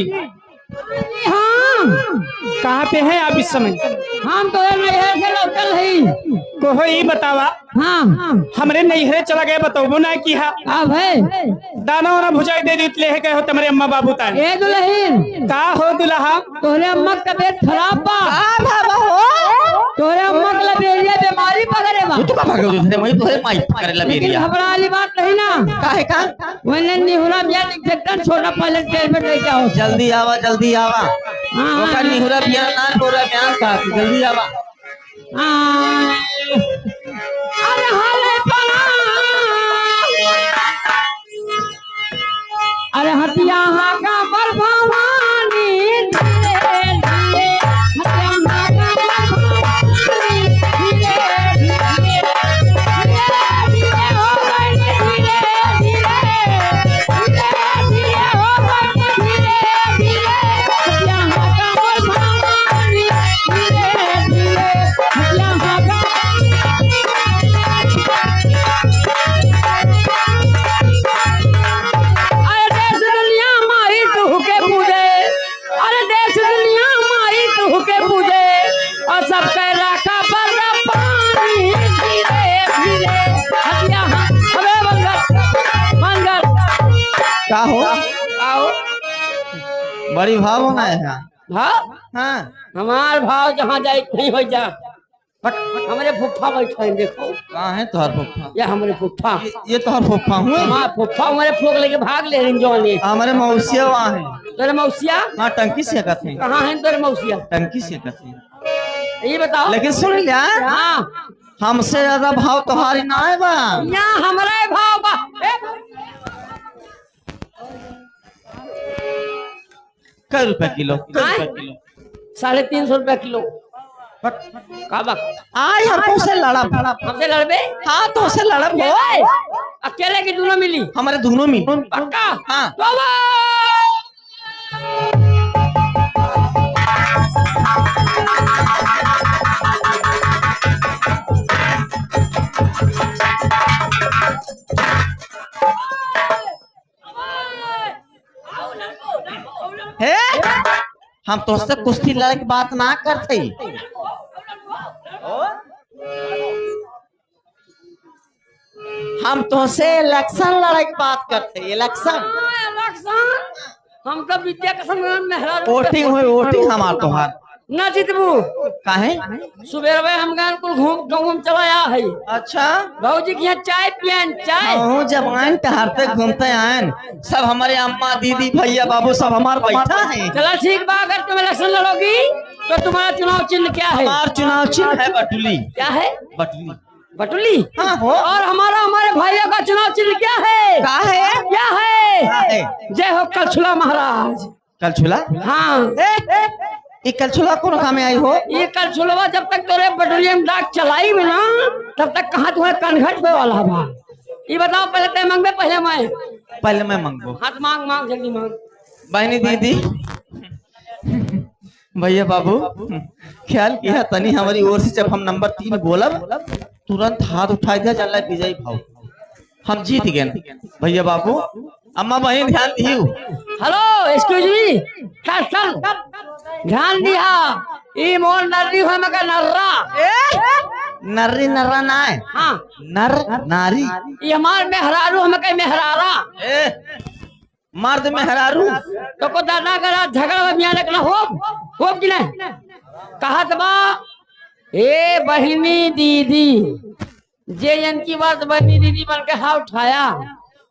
हाँ कहाँ पे हैं आप इस समय? हम तो नैहर से लौटल है। कोहो ये बतावा, हाँ हमरे नैहरे चला गए बताओ ना की हा अब है दाना वाना भुजाई दे दी ले कहो तुम्हारे अम्मा बाबू तान ए दुल्हन का हो दुल्हा तोरे अम्मा का तबीयत खराब बा। बाबा हो तोरे अम्मा के लबेरिया बीमारी पकड़े बा। तू बाबा के दूसरे मैं तोरे माई करे ला लेकिन बेरिया घबरा वाली बात नहीं ना। काहे का मैंने निहुरा बिया इंजेक्शन छोड़ा पहले ट्रेन में लेके आओ। जल्दी आवा हाँ, ओकर निहुरा बियान ना पूरा बयान का जल्दी आवा हाँ। अरे हाले पना अरे हटिया हाँ का बर भवानी धीरे धीरे हटिया हाँ का बर भवानी धीरे धीरे धीरे हो गए धीरे धीरे धीरे धीरे हो गए धीरे धीरे हटिया हाँ का बर भवानी धीरे धीरे हटिया हाँ का का हो बड़ी भाव होना है भाव हाँ हमार भाव जहाँ जाए नहीं हो जा हमारे फुफ्फा बैठे हैं देखो कहाँ है तोहर फुफ्फा या हमारे फुफ्फा ये तोहर फुफ्फा हुए हमारे फुफ्फा हमारे फोक लेके भाग ले रहे जो ने हमारे मौसिया वहाँ है तेरे मौसिया हाँ टंकी से कहते हैं कहाँ है तेरे मौसिया टंकी से कहते हैं ये बताओ लेकिन सुन लिया हाँ हमसे ज्यादा भाव तुम्हारी ना है बा यहाँ हमारा भाव बा कै रुपए किलो हाँ? 350 रुपया किलो का बा आई हमको से लड़ब हमसे लड़बे हाँ तो से लड़ब हो अकेले की दोनों मिली हमारे दोनों में पक्का हाँ तो बा। हे हम तो से कुश्ती लड़े की बात ना करते हम तो से इलेक्शन लड़े की बात करते इलेक्शन हम तो विद्या के संग मेहरा वोटिंग हुई वोटिंग हमार तोहार ना जीतबू काहे सुबह में हम गान कुल घूम चलाया है अच्छा भाजी के यहाँ चाय पियन चाय हूँ जब आन टहरते घूमते आन सब हमारे अम्मा दीदी भैया बाबू सब हमार बैठा है चला ठीक बा अगर तुम इलेक्शन लड़ोगी तो तुम्हारा चुनाव चिन्ह क्या है हमार चुनाव चिन्ह है बटुली क्या है बटुली बटुली हाँ हो और हमारे भैया का चुनाव चिन्ह क्या है का है क्या क्या है है जय हो कलछुला महाराज कलछुला हाँ ये कलछुला कौन काम में आई हो ये कलछुलवा जब तक तोरे बटुलिया में डाक चलाई में ना तब तक कहाँ तुम्हें कनघट पे वाला बा ये बताओ पहले तय मांगे पहले मैं मांगो हाथ मांग मांग जल्दी मांग बहनी दीदी भैया बाबू ख्याल किया तनी हमारी ओर से जब हम नंबर 3 बोलब तुरंत हाथ उठा दिया चल रहा विजयी भाव हम जीत गए भैया बाबू अम्मा बहन ध्यान दियो हेलो एक्सक्यूज मी चल ध्यान दिया ई मोर नर्री हो मगर नर्रा नर्री नर्रा ना है हाँ नर नारी ये हमार मेहरारू हम कहीं मेहरारा मर्द मेहरारू तो को दादा करा झगड़ा में मियां लगना हो कि नहीं कहा बा ए बहिनी दीदी जे जन की बात बहिनी दीदी बन के हाथ उठाया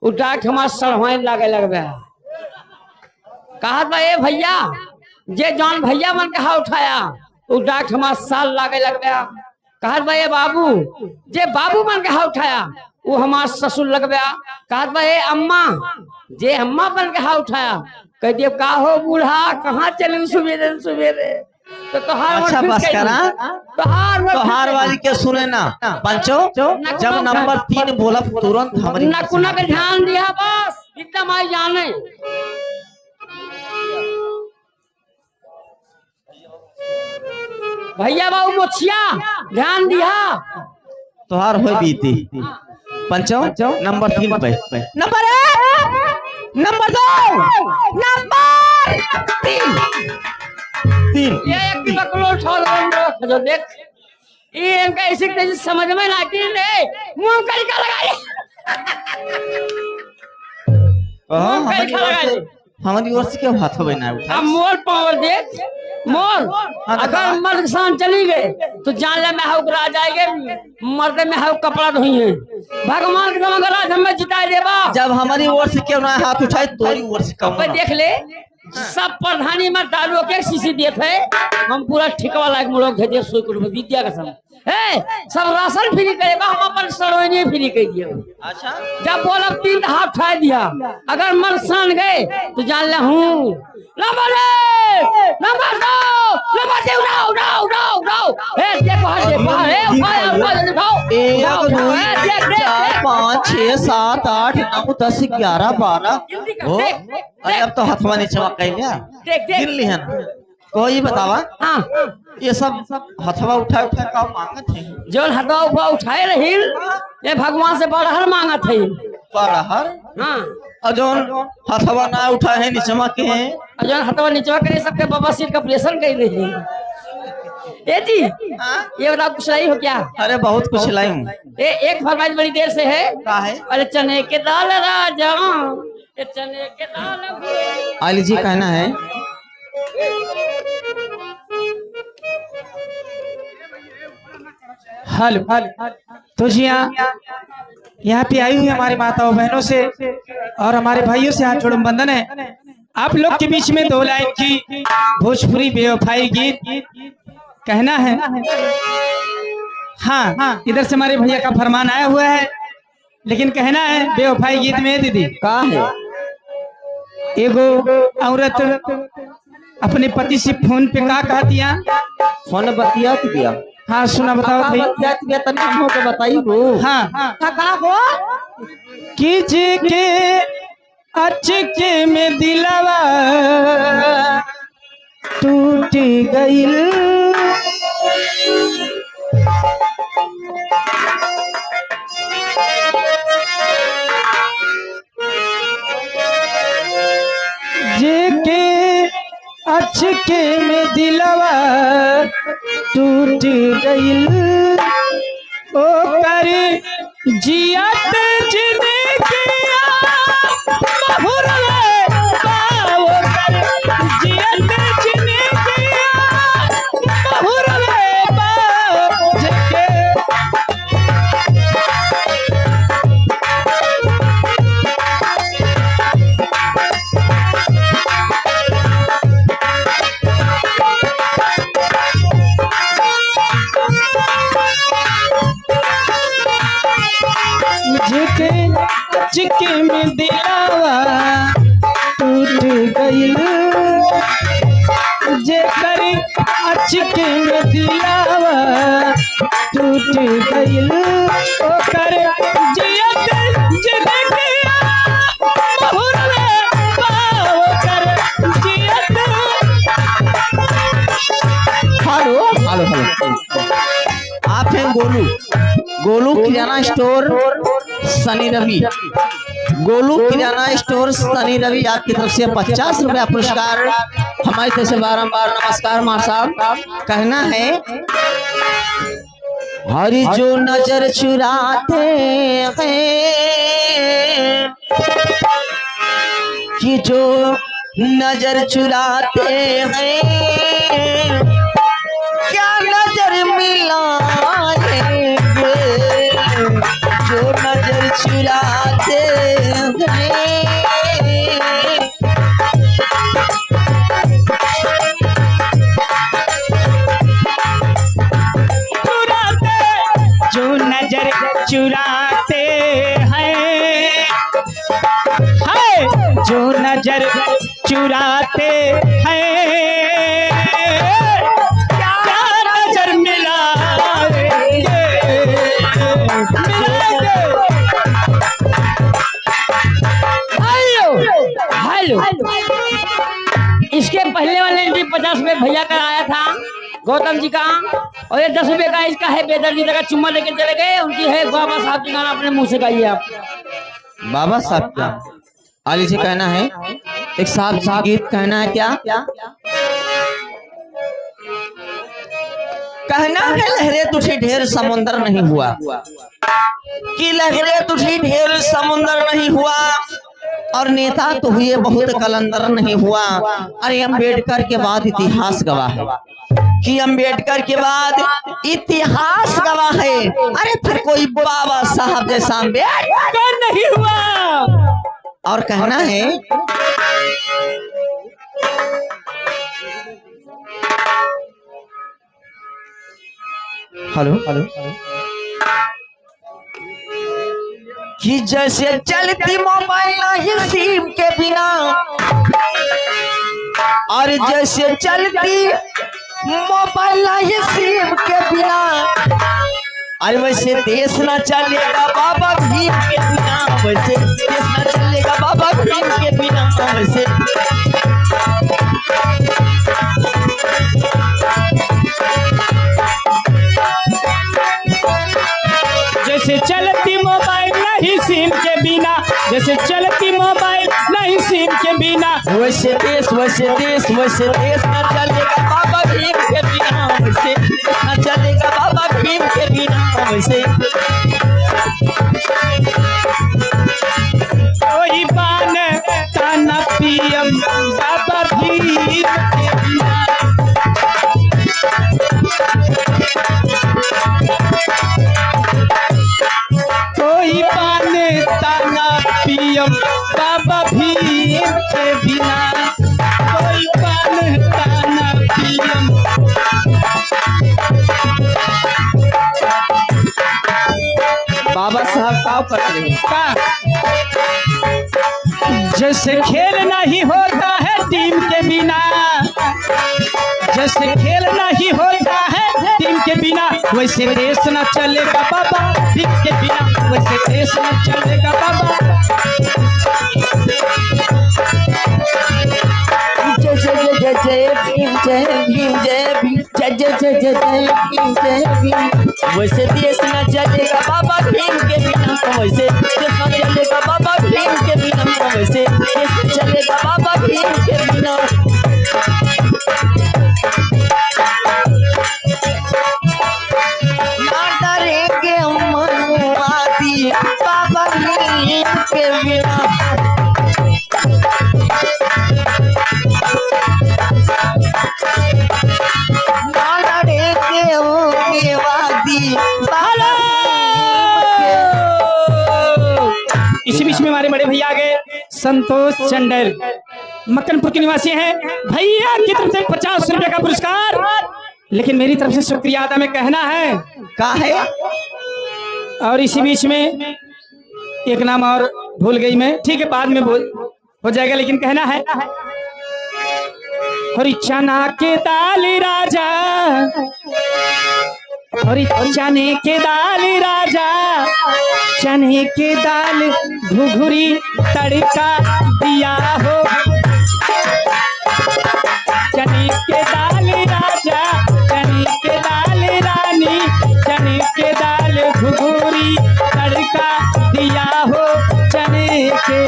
उठा के हमार सरवाई लागे लगबे कहा बा ए भैया जे जान भैया बन के हाथ उठाया उठा के हमार साल लागे लगबे कहा बा ए बाबू जे बाबू बन के हाथ उठाया वो हमार ससुर लगबे कहा बा ए अम्मा जे अम्मा बन के हाथ उठाया कह दिए का हो बूढ़ा कहाँ चले सुबेरे सुबेरे तो तोहार अच्छा बस करा तोहार वाली के सुने ना पंचो जब नंबर 3 बोला तुरंत हमारी नकुना के ध्यान दिया बस इतना माई जाने भैया बाबू मोछिया ध्यान दिया तोहार हो बीती पंचो नंबर 3 पे नंबर 1 नंबर 2 नंबर तीन तीन ये एक की बकलो उठा जो देख ये इनका इसी तेजी समझ में ना आती रे मुंह करी का लगा हमारी ओर से क्या हाथ हो ना उठा अब मोर पावर देख मोर अगर मर्द शान चली गए तो जान ले मैं हाउ करा जाएंगे मर्द में हाउ कपड़ा धोई है भगवान के मगर आज हमें जिता देबा जब हमारी ओर से क्यों ना हाथ उठाए तोरी ओर से कम अब देख ले सब प्रधानी में दारू के शीशी देते है हम पूरा ठिकवा लायक मुलोक भेजे सोई कुल विद्या का सब है सब राशन फ्री करे बा हम अपन सरोनी फ्री कर दिए अच्छा जब बोल अब 3 हाथ उठा दिया अगर मन सान गए तो जान ले हूँ नंबर दे उठाओ ए देखो हर देखो ए उठाओ 1 2 3 4 5 6 7 8 9 10 11 12 हो अरे अब तो हथवा नहीं चमक गई क्या देख गिन लिहन कोई बतावा हाँ ये सब हथवा उठा उठा का मांगत है जो हथवा उठाए रही ये भगवान से बड़हर मांगत है बरहर हाँ और जो हथवा ना उठा है नीचवा के और जो हथवा नीचवा करे सबके बाबा सिर का ऑपरेशन कर रही ए जी ये बताओ कुछ लाई हो क्या अरे बहुत कुछ लाई हूँ एक फरमाइश बड़ी देर से है का है अरे चने के दाल राजा ये चने के दाल आली जी कहना है हेलो तो जी यहाँ पे आई हुई हमारे माताओं बहनों से और हमारे भाइयों से हाथ जोड़ बंधन है आप लोग के बीच में 2 लाइन की भोजपुरी बेवफाई गीत कहना है हाँ इधर से हमारे भैया का फरमान आया हुआ है लेकिन कहना है बेवफाई गीत में दीदी का है एगो औरत अपने पति से फोन पे का कहतिया फोन बतिया दिया हाँ सुना बताओ भाई बतिया दिया तनी हो के बताई वो हाँ का हो किसी के अचके में दिलवा टूट गईल जेके अचके में दिलवा टूट गईल ओ कर जियत जिंदगिया बहुरले पाओ कर जियत जिंदगिया बहुरले पाओ जेके चिके में दिलावा टूट गईल जेकर अचके में दिलावा टूट गईल ओकर जियत जिंदगिया बहुरले पाओ कर जियत हेलो आप हैं गोलू गोलू किराना स्टोर सनी रवि गोलू किराना स्टोर सनी रवि आपकी तरफ से 50 रुपया पुरस्कार हमारी तरफ से बारंबार नमस्कार मां साहब कहना है हरी जो नजर चुराते हैं कि जो नजर चुराते हैं क्या नजर मिलाएंगे जो नजर चुराते हैं जो नजर चुराते हैं जो नजर चुराते हैं क्या नजर मिलाएंगे हेलो इसके पहले वाले ने 50 रुपए भैया का आया था गौतम जी का और ये 10 रुपए का इसका है बेदर्दी का चुम्मा लेके चले गए उनकी है बाबा साहब जी गाना अपने मुंह से गाइए आप बाबा साहब का आली से कहना है एक साफ गीत कहना है क्या? कहना है लहरे तुझे ढेर समुंदर नहीं हुआ, कि लहरे तुझे ढेर समुंदर नहीं हुआ, और नेता तो हुए बहुत कलंदर नहीं हुआ। अरे अम्बेडकर के बाद इतिहास गवाह है, कि अम्बेडकर के बाद इतिहास गवाह है। अरे फिर कोई बाबा साहब जैसा अम्बेडकर नहीं हुआ। और कहना है हेलो हेलो कि जैसे चलती मोबाइल नहीं सिम के बिना, और जैसे चलती मोबाइल नहीं सिम के बिना, और वैसे देश न चलेगा बाबा भीम के बिना, वैसे देश न चलेगा बाबा भीम के बिना। वैसे जैसे चलती मोबाइल नहीं सिम के बिना, जैसे चलती मोबाइल नहीं सिम के बिना, वैसे देश न चलेगा बाबा भीम के बिना, वैसे देश न चलेगा बाबा भीम के बिना। वैसे कोई बान ताना पीएम बाबा भीम के बिना। कोई बान ताना पीएम बाबा भीम के बिना, कोई बान ताना पीएम। बाबा साहब क्या कर रहे हैं? जैसे खेल नहीं होता है टीम के बिना, जैसे खेल नहीं होता है टीम के बिना, वैसे देश न चलेगा बाबा भीम के बिना, वैसे देश न चलेगा बाबा। जय जय जय जय भीम, जय भीम, जय भीम, जय जय जय जय जय भीम, जय भीम। वैसे देश न चलेगा बाबा भीम के बिना, वैसे देश न चलेगा बाबा भीम के बिना, वैसे देश न चलेगा बाबा भीम के बिना। ना डरेंगे मनुवादी बाबा भीम के बिना। इसी बीच में हमारे बड़े भैया आ गए, संतोष चंडल, मक्कनपुर के निवासी हैं। भैया की तरफ से 50 रुपए का पुरस्कार, लेकिन मेरी तरफ से शुक्रिया अदा में कहना है का है। और इसी बीच में एक नाम और भूल गई मैं, ठीक है बाद में हो जाएगा, लेकिन कहना है हरी चना के दाल राजा, हरी चने के दाल राजा, चने के दाल घुघुरी तड़का दिया हो, चने के दाल राजा, चने के दाल रानी, चने के दाल घुघुरी तड़का दिया हो, चने के।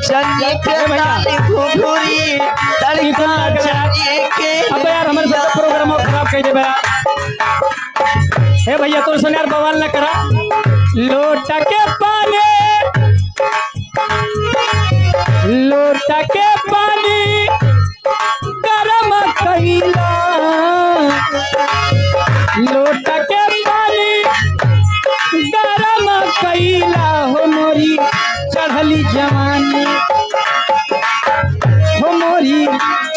चने के दाल घुघुरी तड़का, चने के। अब यार हमारे साथ प्रोग्राम खराब कर दे भैया, हे भैया तो सुन यार बवाल न करा। लोटा के पानी, लोटा के पानी गरम कइला, लोटा के पानी गरम कइला हो मोरी चढ़ली जवानी, हो मोरी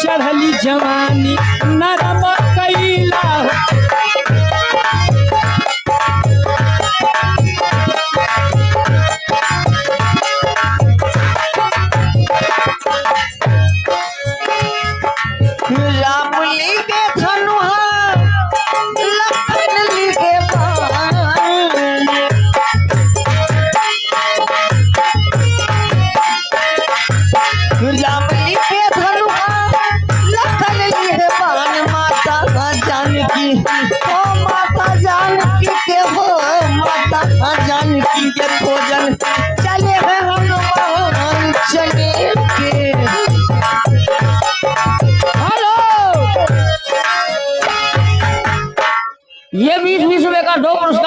चढ़ली जवानी नरम कइला। राम लिखे धनुहा, लखन लिखे बाण, राम लिखे धनुहा, लखन लिखे बाण, मार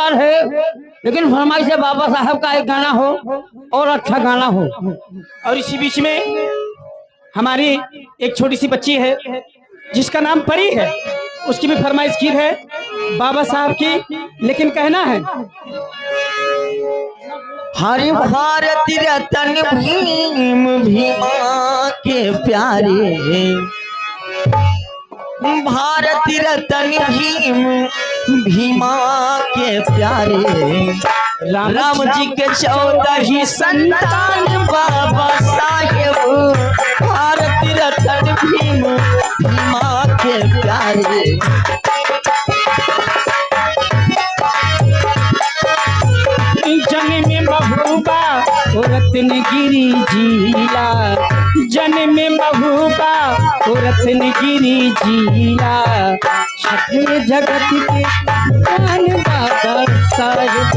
सवाल है, लेकिन फरमाइश है बाबा साहब का एक गाना हो और अच्छा गाना हो। और इसी बीच में हमारी एक छोटी सी बच्ची है जिसका नाम परी है, उसकी भी फरमाइश की है बाबा साहब की, लेकिन कहना है हरे भारत रतन भीम भीमा के प्यारे, भारत रतन भीम भीमा के प्यारे, राम जी के 14 ही संतान बाबा साहेब, भारत रतन भीम भीमा के प्यारे। जन्म महबूबा ओ रत्नगिरी जिला, जन्म महबूबा ओ रत्नगिरी जिला, छठे जगत के ज्ञान बाबा साहेब,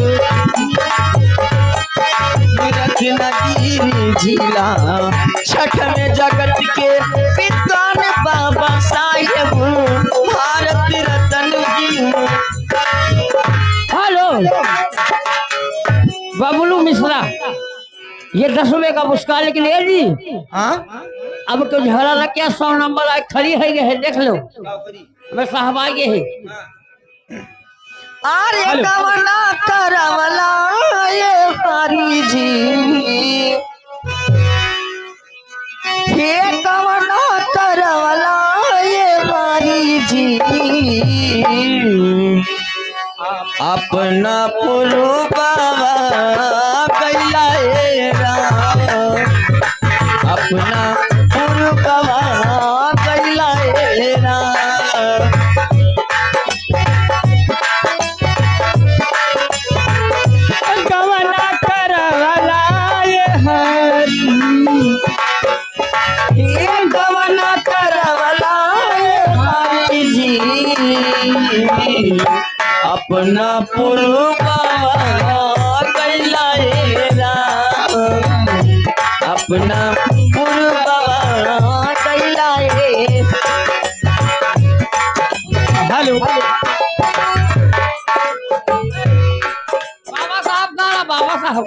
रत्नगिरी जिला, छठ में जगत के विद्वान बाबा साहेब, भारत रतन भीम। हेलो बबलू मिश्रा, ये 10 रुपए का पुरस्कार लेके ले ली। हाँ अब तो झगड़ा लग गया, 100 नंबर आज खड़ी है, देख लो मैं साहब आगे है। अरे कवना करवला ये हरी जी, हे कवना करवला ये हरी जी, अपना पुरु बाबा कैला राम, अपना पुरु बाबा कैला राम। गवना करवला ये हरी, हे गवना करवला ये हरी जी, अपना पुरु बाबा कैला राम, अपना पुरु बाबा कैला। हेलो बाबा साहब गाना, बाबा साहब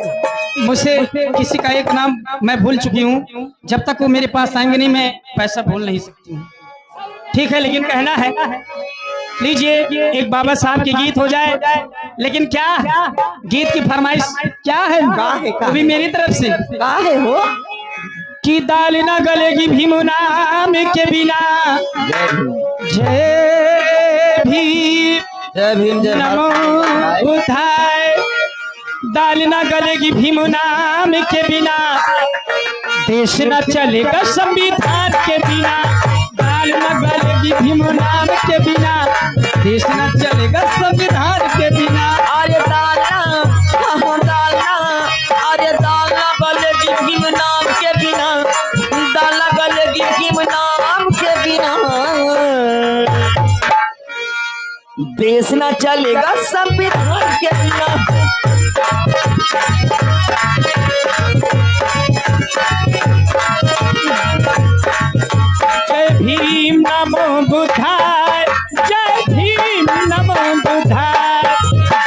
मुझसे किसी का एक नाम मैं भूल चुकी हूँ, जब तक वो मेरे पास आएंगे नहीं मैं पैसा भूल नहीं सकती हूँ। ठीक है, लेकिन कहना है लीजिए एक बाबा साहब के गीत हो जाए, लेकिन क्या गीत की फरमाइश क्या है, वो भी मेरी तरफ से काहे हो कि दाल ना गलेगी भीम नाम के बिना, जय भीम जय भीम जय नमो बुद्धाय, दाल ना गलेगी भीम नाम के बिना, देश न चलेगा संविधान के बिना, दाल न गलेगी भीम नाम के बिना, देश न चलेगा संविधान के बिना। अरे दालना दालना, अरे दालना गलेगी भीम नाम के बिना, दालना गलेगी भीम नाम के बिना, देश न चलेगा संविधान के बिना। जय भीम नमो बुद्धाय, जय भीम नमो बुद्धाय,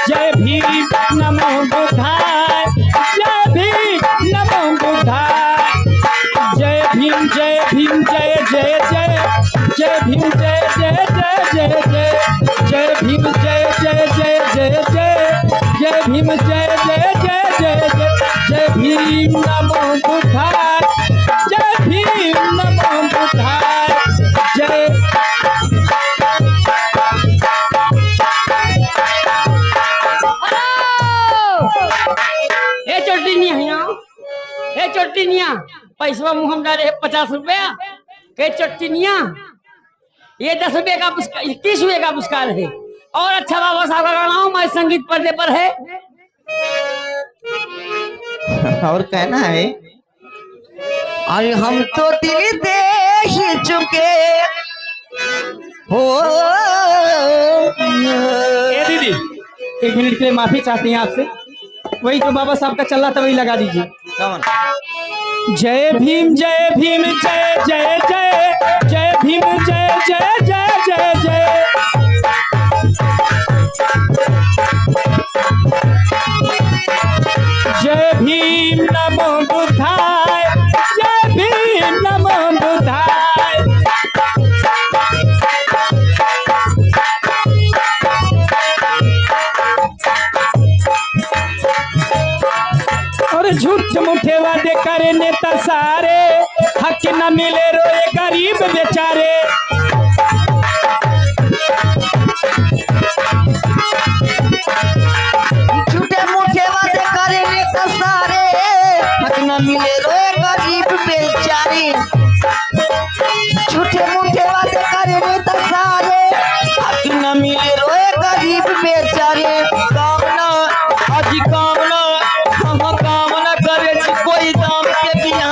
जय भीम नमो बुद्धाय, जय भीम नमो बुद्धाय, जय भीम जय भीम जय जय जय, जय भीम जय जय जय जय जय, जय भीम जय जय जय जय जय, जय भीम जय जय जय जय जय, जय भीम नमो बुद्धाय, जय भीम नमो बुद्धाय, जय। ए चोटिनिया यहाँ, ए चोटिनिया पैसा मुँह हम डाले 50 रुपया, के चोटिनिया ये 10 रुपए का पुरस्कार, 21 रुपए का पुरस्कार है। और अच्छा बाबा साहब का गाना हो, मैं संगीत पर्दे पर है। और कहना है अरे हम तो दिल दे ही चुके हो। ए दीदी 1 मिनट के लिए माफी चाहती हैं आपसे, वही जो बाबा साहब का चल रहा था वही लगा दीजिए। कौन? जय भीम जय भीम जय जय जय, जय भीम जय जय जय जय जय, करे नेता सारे, हक न मिले रोए गरीब बेचारे। झूठे मूठे वादे करे नेता सारे, हक न मिले रोए गरीब बेचारे। झूठे मूठे वादे करे नेता सारे, हक न मिले रोए गरीब बेचारे। कामना अजी कामना हम कामना करे छी कोई दाम के बिना,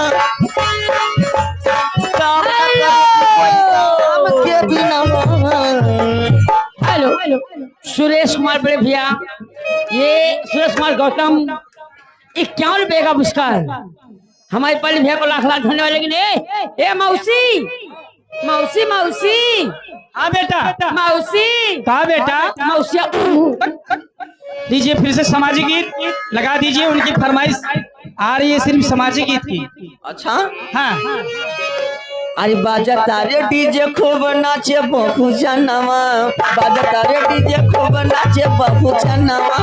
कामना करे छी कोई दाम के बिना। हेलो सुरेश कुमार बड़े भैया, ये सुरेश कुमार गौतम 51 रुपए का पुरस्कार हमारे पल्ली भैया को लाख लाख धन्यवाद। लेकिन ए मौसी मौसी मौसी, हाँ बेटा, मौसी कहा बेटा? मौसिया दीजिए फिर से सामाजिक गीत लगा दीजिए, उनकी फरमाइश आ रही है सिर्फ सामाजिक गीत की। अच्छा हाँ अरे बाजा तारे डीजे खूब नाचे बहु जनवा, बाजा तारे डीजे खूब नाचे बहु जनवा।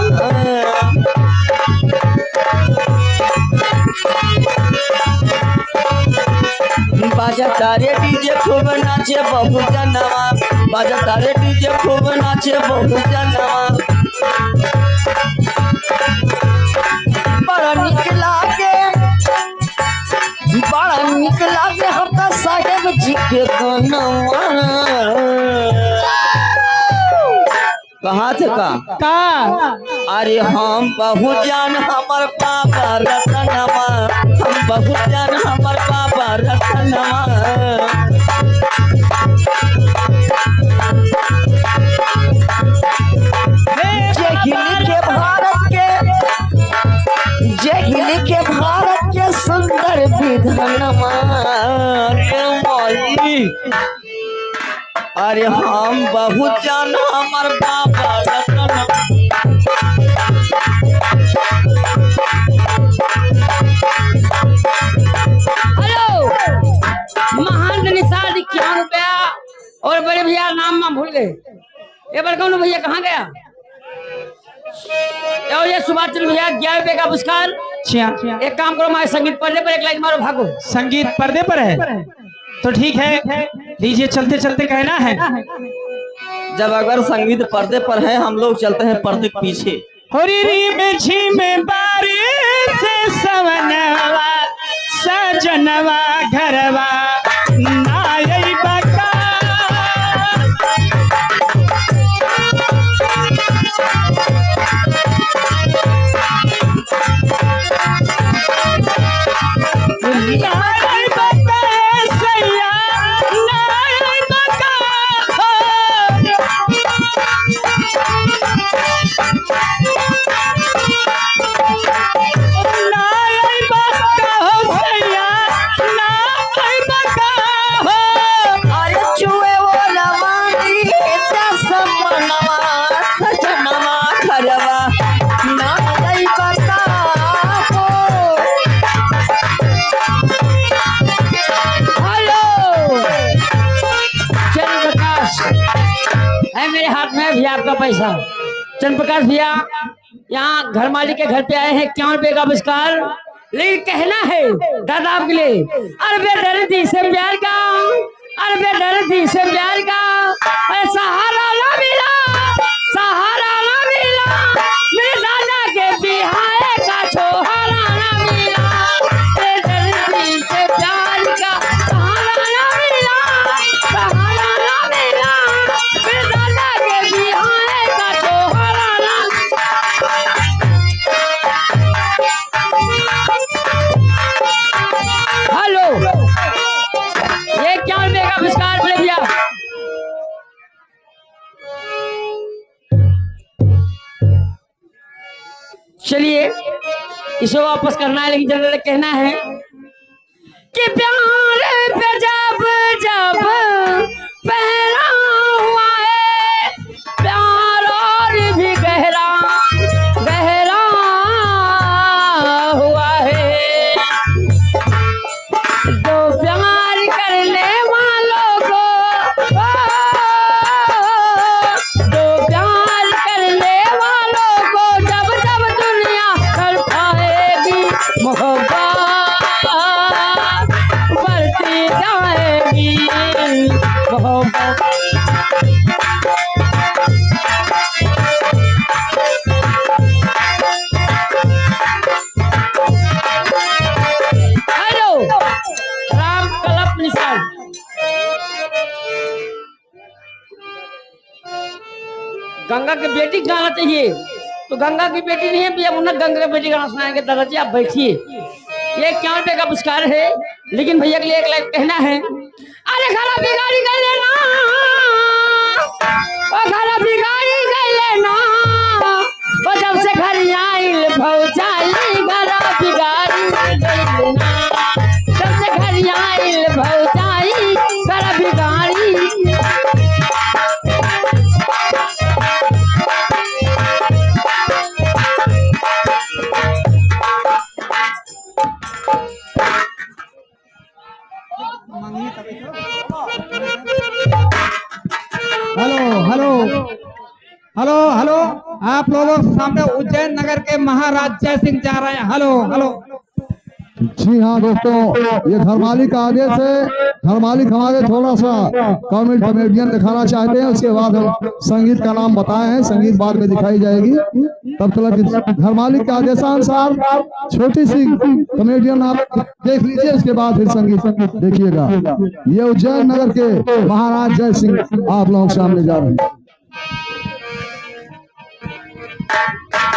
बाजा तारे डीजे खूब नाचे बहु जनवा, बाजा तारे डीजे खूब नाचे बहु जनवा। बड़ा निक लागे, बड़ा निक लागे हमका साहेब जी के गानवा। कहा थे का? अरे हम बहुजान हमर बाबा रतनवा, हम बहुजान हमर बाबा रतनवा। जे के भारत के सुंदर विधानमा। अरे हम बहुजान हमर बाबा रतनवा। हेलो महान निशान 51 रुपया और बड़े भैया नाम भूल गए। ये बार कौन भैया कहाँ गया? और ये सुभाष चंद्र भैया 11 रुपए का पुरस्कार। एक काम करो, हमारे संगीत पर्दे पर एक लाइन मारो, भागो। संगीत पर्दे पर है तो ठीक है, दीजिए चलते चलते कहना है। जब अगर संगीत पर्दे पर है, हम लोग चलते हैं पर्दे के पीछे। में बारिश से सवनवा सजनवा घरवा नाई बका। मेरे हाथ में भैया आपका पैसा। चंद्र प्रकाश भैया यहाँ घर मालिक के घर पे आए हैं, 51 रुपए का पुरस्कार। लेकिन कहना है दादा आपके लिए, अरे बेदर्दी से प्यार का, अरे बेदर्दी से प्यार का, अरे सहारा ना मिला, सहारा ना मिला, मेरे दादा के बिहार का छोहारा ना मिला। बेदर्दी से प्यार का सहारा ना मिला, सहारा ना मिला, मेरे दादा के बिहार का छोहारा ना। हेलो, ये क्या का पुरस्कार बोले भैया? चलिए इसे वापस करना है, लेकिन जल्दी कहना है कि प्यार पे जब जब पहरा हुआ है, प्यार और भी गहरा गहरा हुआ है। जो प्यार करने वालों को, जो प्यार करने वालों को जब जब दुनिया तड़पाएगी मोहब्बत गंगा की बेटी को गाना चाहिए। तो गंगा की बेटी नहीं है भैया, उन्हें गंगा की बेटी गाना सुनाएंगे। दादाजी आप बैठिए, ये 51 रुपए का पुरस्कार है, लेकिन भैया के लिए एक लाइन कहना है। अरे घरा बिगाड़ी गई लेना, ओ घरा बिगाड़ी गई लेना, ओ जब से घर आइल भौजाई घरा बिगाड़ी गई लेना, जब से घर आइल भौजाई घरा बिगाड़ी। हेलो हेलो हेलो हेलो, आप लोगों के सामने उज्जैन नगर के महाराज जय सिंह जा रहे हैं। Hello hello. जी हाँ दोस्तों, ये घर मालिक का आदेश है। घर मालिक हमारे थोड़ा सा कॉमेडियन दिखाना चाहते हैं, उसके बाद हम संगीत का नाम बताए हैं, संगीत बाद में दिखाई जाएगी। तब तक घर मालिक के आदेशानुसार छोटी सी कॉमेडियन आप देख लीजिए, उसके बाद फिर संगीत देखिएगा। ये उज्जैन नगर के महाराज जय सिंह आप लोगों के सामने जा रहे हैं।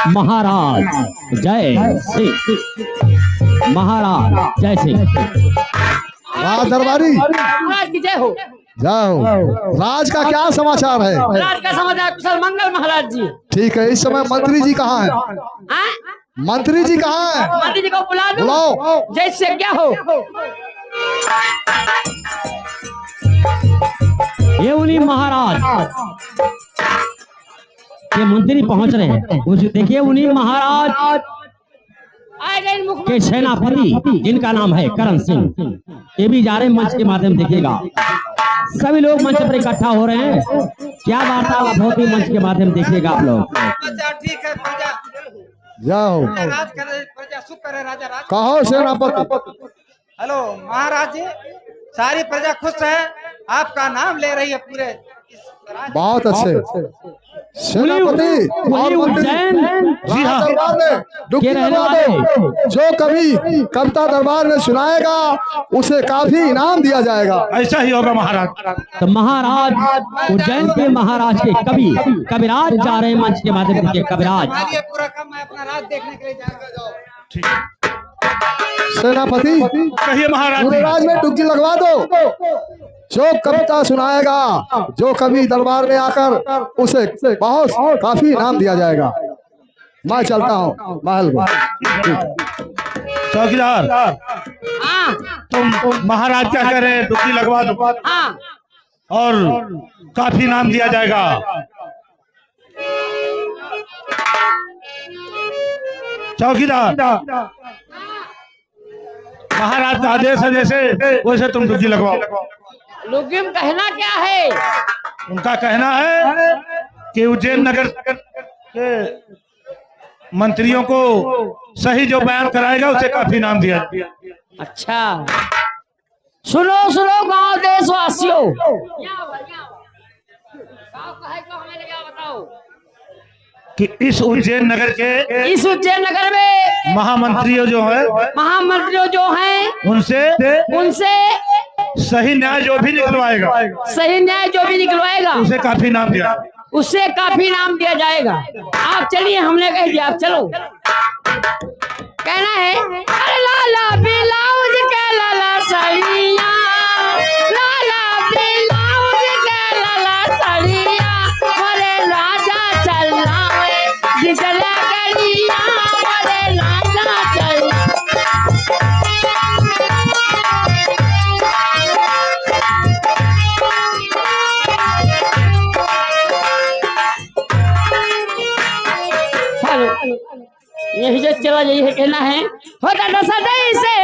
महाराज जय सिंह, महाराज जय सिंह। राज दरबारी महाराज की जय हो। जाओ, राज का क्या समाचार है? राज का समाचार कुशल मंगल महाराज जी। ठीक है, इस समय मंत्री जी कहाँ हैं? हाँ? मंत्री जी कहाँ हैं? मंत्री जी को बुला दो। बुलाओ। जैसे क्या हो। ये उन्हीं महाराज, ये मंत्री पहुंच रहे हैं। उसे देखिए, उन्हीं महाराज के सेनापति जिनका नाम है करण सिंह, ये भी जा रहे हैं मंच के माध्यम देखिएगा। सभी लोग मंच पर इकट्ठा हो रहे हैं। क्या वार्तालाप होती है मंच के माध्यम देखिएगा आप लोग। ठीक है, प्रजा जाओ, राज करे, प्रजा सुख करे, राजा राज। कहो सेनापति। हेलो महाराज जी, सारी प्रजा खुश है, आपका नाम ले रही है पूरे बहुत अच्छे सेनापति और मंत्री राज दरबार में डुबकी लगवा दो। जो कभी कविता दरबार में सुनाएगा उसे काफी इनाम दिया जाएगा। ऐसा ही होगा महाराज। तो महाराज उज्जैन के महाराज के कवि कविराज जा रहे हैं मंच के माध्यम से। कविराज पूरा काम मैं अपना राज देखने के लिए जाऊंगा। सेनापति कहिए महाराज पूरे जी। राज में डुबकी लगवा दो। जो कविता सुनाएगा, जो कवि दरबार में आकर उसे बहुत काफी इनाम दिया जाएगा। मैं चलता हूँ महल को। चौकीदार, हाँ तुम महाराज क्या कह रहे हैं? डुबकी लगवा दो हाँ। और काफी इनाम दिया जाएगा। चौकीदार, महाराज का आदेश है, जैसे वैसे तुम डुबकी लगवाओ। लोगों में कहना क्या है? उनका कहना है कि उज्जैन नगर के मंत्रियों को सही जो बयान कराएगा उसे काफी इनाम दिया जाएगा। अच्छा सुनो सुनो गांव देशवासियों, बताओ कि इस उज्जैन नगर के इस उज्जैन नगर में महामंत्रियों जो है महामंत्रियों जो हैं उनसे सही न्याय जो भी निकलवाएगा सही न्याय जो भी निकलवाएगा उसे काफी इनाम दिया। उससे काफी इनाम दिया जाएगा। आप चलिए, हमने कह दिया, आप चलो। कहना है अरे लाला ब्लाउज के लाला साड़िया, लाला ब्लाउज के लाला साड़िया, अरे राजा चलावे डीजल गाड़िया, अरे राजा चला। यही जो चला यही कहना है, हो दादा सदै से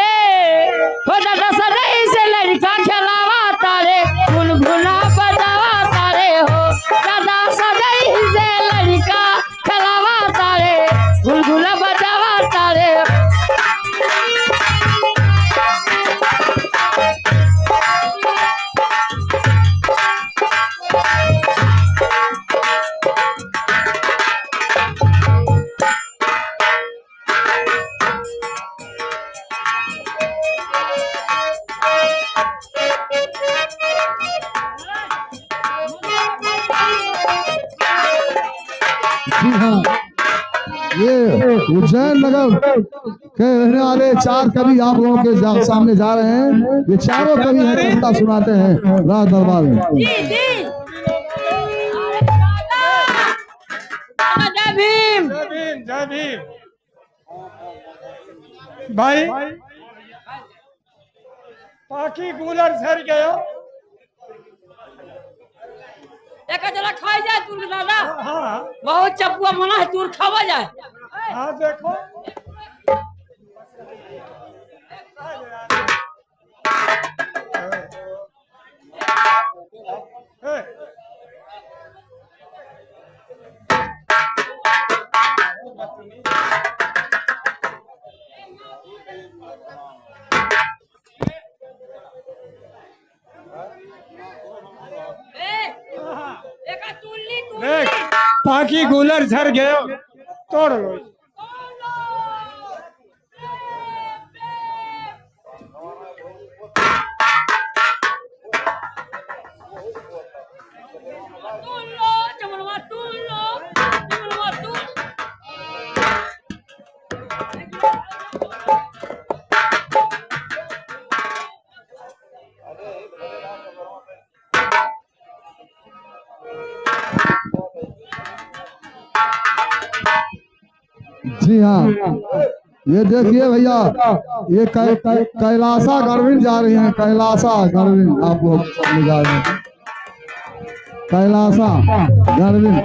लड़का खेलावा तारे, गुनगुना बजावा तारे, हो दादा सदै से लड़का खेलावा तारे, गुनगुना बजावा तारे। जी हाँ, ये उज्जैन नगर के रहने वाले 4 कवि आप लोगों के सामने जा रहे हैं। ये चारों कवि हैं, कविता सुनाते हैं राज दरबार में। जी जी जय भीम। जय भीम भाई। पाकी कूलर सर गयो। एक जरा खाई जाए तू दादा। हाँ बहुत चपुआ मना है तू खावा जाए। हाँ देखो एक तुल्ली देख पाकी कूलर सर गयो तोड़ लो। जी हाँ, ये देखिए भैया, ये कैलासा गढ़विन जा रही हैं। कैलासा गढ़विन आप लोग सामने जा रहे हैं। कैलासा गढ़विन।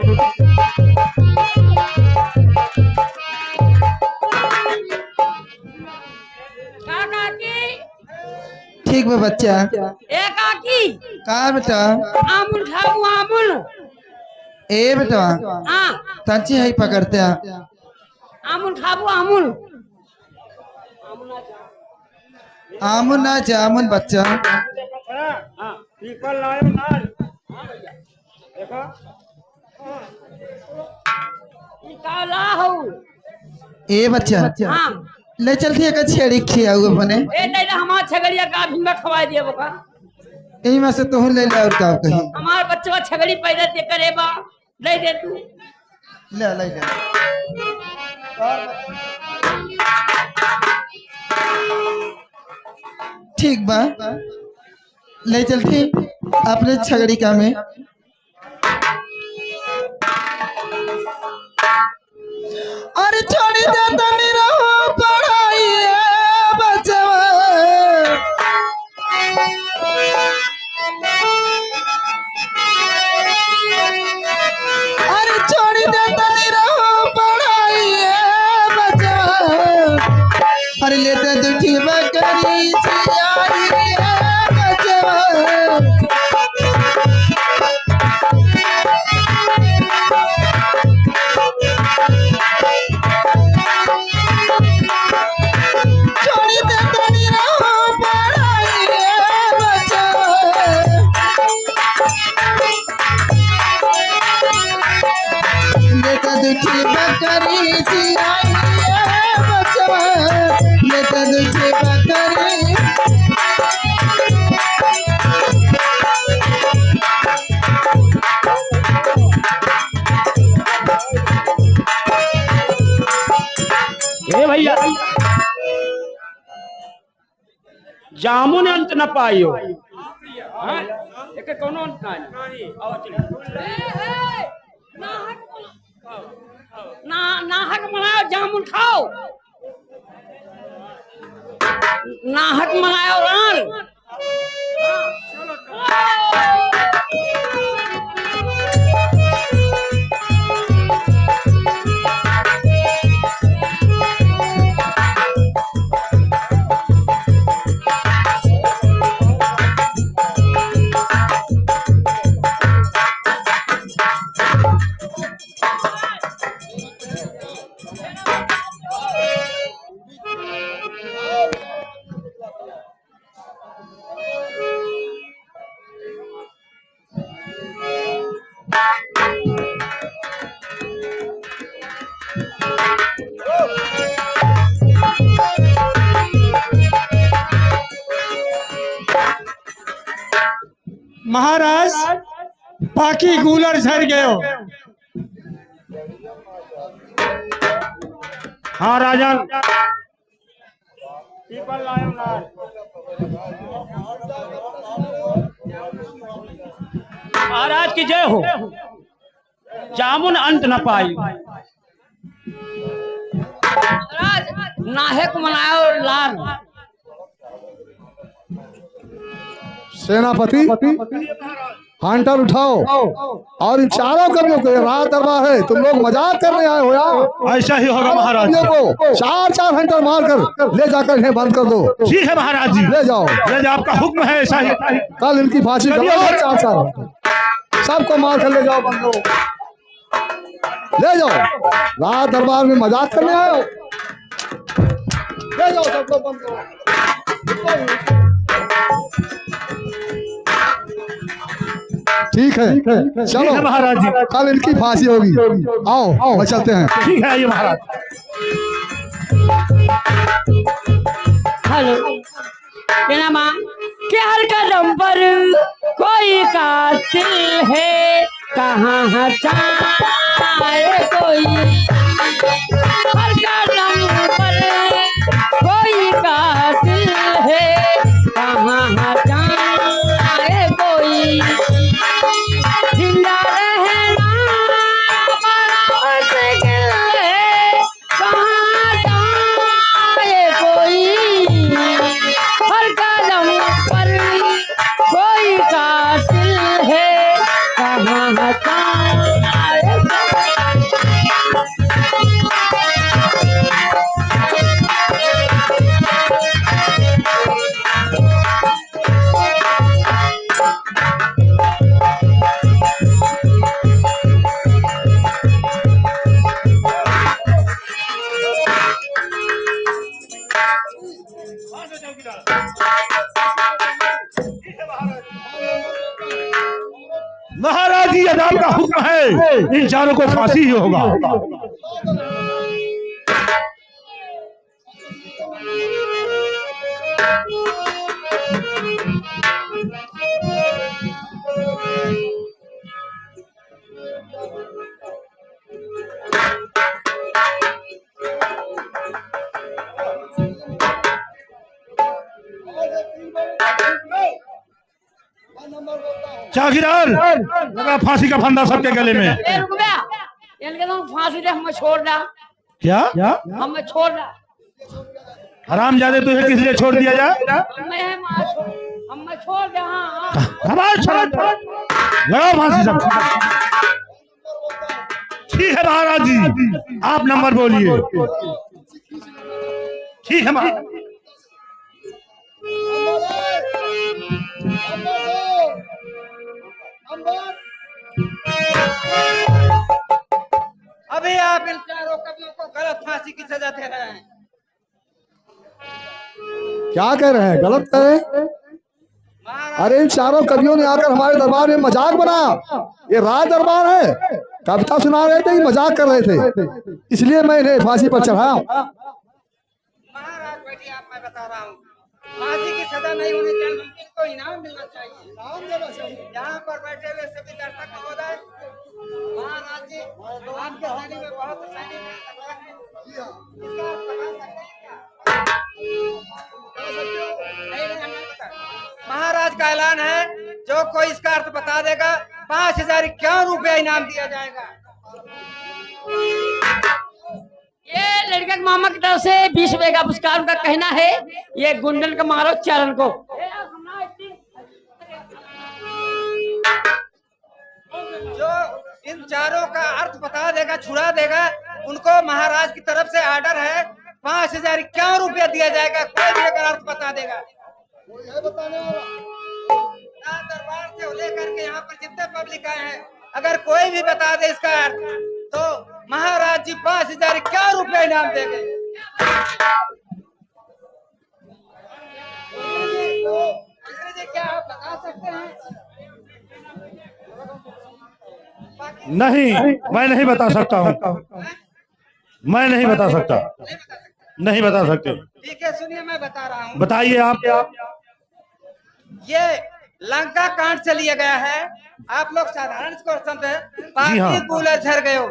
ठीक है बच्चा। ए काकी का बेटा? आमुल खाऊ आमुल। ए बेटा हाँ तंची है पकड़ते आमुल खाबू आमुल। आमुन ना जामुन बच्चा। पीपल लायो नार। देखो काला हो। ए बच्चा हाँ ले चलती है छेड़ी खियाऊ बने। ए नहीं हमार छगड़िया का भी में खवा दिए बका। यही में से तो ले ले और का कहीं हमार बच्चा छगड़ी पैदा दे करे बा ले दे तू। ले ले ले। ठीक बा ले चलती अपने छगड़ी का में। अरे छोड़ी देता नहीं रहो पढ़ाई बचवा। अरे छोड़ी देता नहीं रहो पढ़ाई बचवा। अरे लेते दुठी बकरी चियाई बचवा। छोड़ी देता नहीं रहो पढ़ाई बचवा। लेता दुठी बकरी चियाई बचवा। लेता दुठी बकरी। ए भैया जामुन अंत न पाइयो। हाँ? एके कोनो अंत नहीं। आओ चलिए। नाहक मनाओ जामुन खाओ। नाहक मनाओ रान। महाराज पाकी कूलर झर गयो। हाँ राजन। महाराज की जय हो। जामुन अंत न पाई। महाराज नाहक मनाओ लाल। सेनापति हंटर उठाओ और इन चारों कवियों को, ये राज दरबार है, तुम लोग मजाक करने आए हो यार। ऐसा ही होगा महाराज। कवियों को चार चार हंटर मारकर ले जाकर इन्हें बंद कर दो। ठीक है महाराज जी, ले जाओ। आपका हुक्म है ऐसा ही। कल इनकी फांसी करवाओ, चार चार सबको मार कर ले जाओ, बंदो ले जाओ। राज दरबार में मजाक करने आए हो, ले जाओ सबको बंदो। ठीक है चलो महाराज जी, कल इनकी फांसी होगी। आओ चलते हैं। ठीक है आइए महाराज। हेलो क्या माँ, क्या हर कदम पर कोई कातिल है, कहाँ हटाए कोई। हर कदम पर कोई कातिल है, कहाँ हटाए कोई। जिंदा रहना बड़ा मुश्किल है, कहाँ जाए कोई। हर कदम पर कोई कातिल है, कहाँ हटाए। महाराज जी अदालत का हुक्म है, इन चारों को फांसी ही होगा। चौकीदार लगा फांसी का फंदा सबके गले में। ए, रुक गया। इनके तो फांसी दे, हमें छोड़ दा। क्या हमें छोड़ दा। हरामजादे तुझे किस लिए छोड़ दिया जाए? हमें छोड़ दे। हाँ हमारे छोड़ लगाओ फांसी सब। ठीक है महाराज जी, आप नंबर बोलिए। ठीक है महाराज। अभी आप इन चारों कवियों को गलत फांसी की सजा दे रहे हैं। क्या कह रहे हैं? गलत कह रहे हैं। अरे इन चारों कवियों ने आकर हमारे दरबार में मजाक बनाया। ये राज दरबार है, कविता सुना रहे थे, मजाक कर रहे थे, इसलिए मैं इन्हें फांसी पर चढ़ाया। महाराज बैठिए, आप मैं बता रहा हूँ, फांसी की सजा नहीं होनी चाहिए, इनको इनाम मिलना चाहिए। इनाम देना चाहिए। यहाँ पर बैठे हुए सभी दर्शक महोदय, महाराज जी आपके शैली में बहुत शैली है, इसका आप बता सकते हैं क्या? नहीं, हमें पता। महाराज का ऐलान है, जो कोई इसका अर्थ बता देगा 5051 रुपया इनाम दिया जाएगा। ये लड़के के मामा की तरफ से 20 रुपए का पुरस्कार का कहना है। ये गुंडन का मारो चरण को। जो इन चारों का अर्थ बता देगा, छुड़ा देगा, उनको महाराज की तरफ से ऑर्डर है 5051 रुपया दिया जाएगा। कोई भी अगर अर्थ बता देगा, दरबार से लेकर के यहाँ पर जितने पब्लिक आए हैं, अगर कोई भी बता दे इसका अर्थ, तो महाराज जी 5051 रुपया इनाम देंगे। मंत्री जी क्या आप बता सकते हैं? नहीं, मैं नहीं बता सकता हूँ। मैं नहीं बता सकता, नहीं बता सकते। ठीक है, सुनिए मैं बता रहा हूँ। बताइए आप। ये लंका कांड से लिया गया है। आप लोग साधारण क्वेश्चन थे, जी हाँ। बाकी कूलर झर गए हो।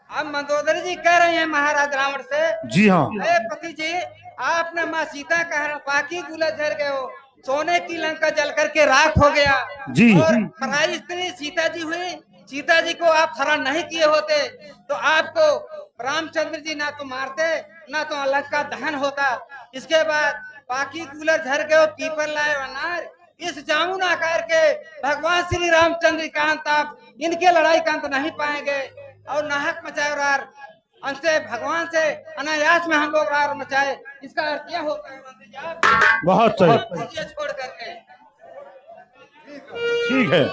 अब मंदोदरी जी कह रहे हैं महाराज रावण से, जी हाँ। अरे पति जी, आपने माँ सीता का बाकी गुला झर गए हो, सोने की लंका जल करके राख हो गया जी। और पराई स्त्री सीता जी हुई। सीता जी को आप हरण नहीं किए होते तो आपको रामचंद्र जी ना तो मारते ना तो लंका दहन होता। इसके बाद बाकी कूलर झर गए, पीपर लाए अनार, इस जामुन आकार के भगवान श्री रामचंद्र का अंत आप इनके लड़ाई का अंत नहीं पाएंगे और नाहक मचाए और अंते भगवान से अनायास में हम लोग रार मचाए। इसका अर्थ यह होता है मंत्री जी, आप बहुत सही, ये छोड़ करके ठीक है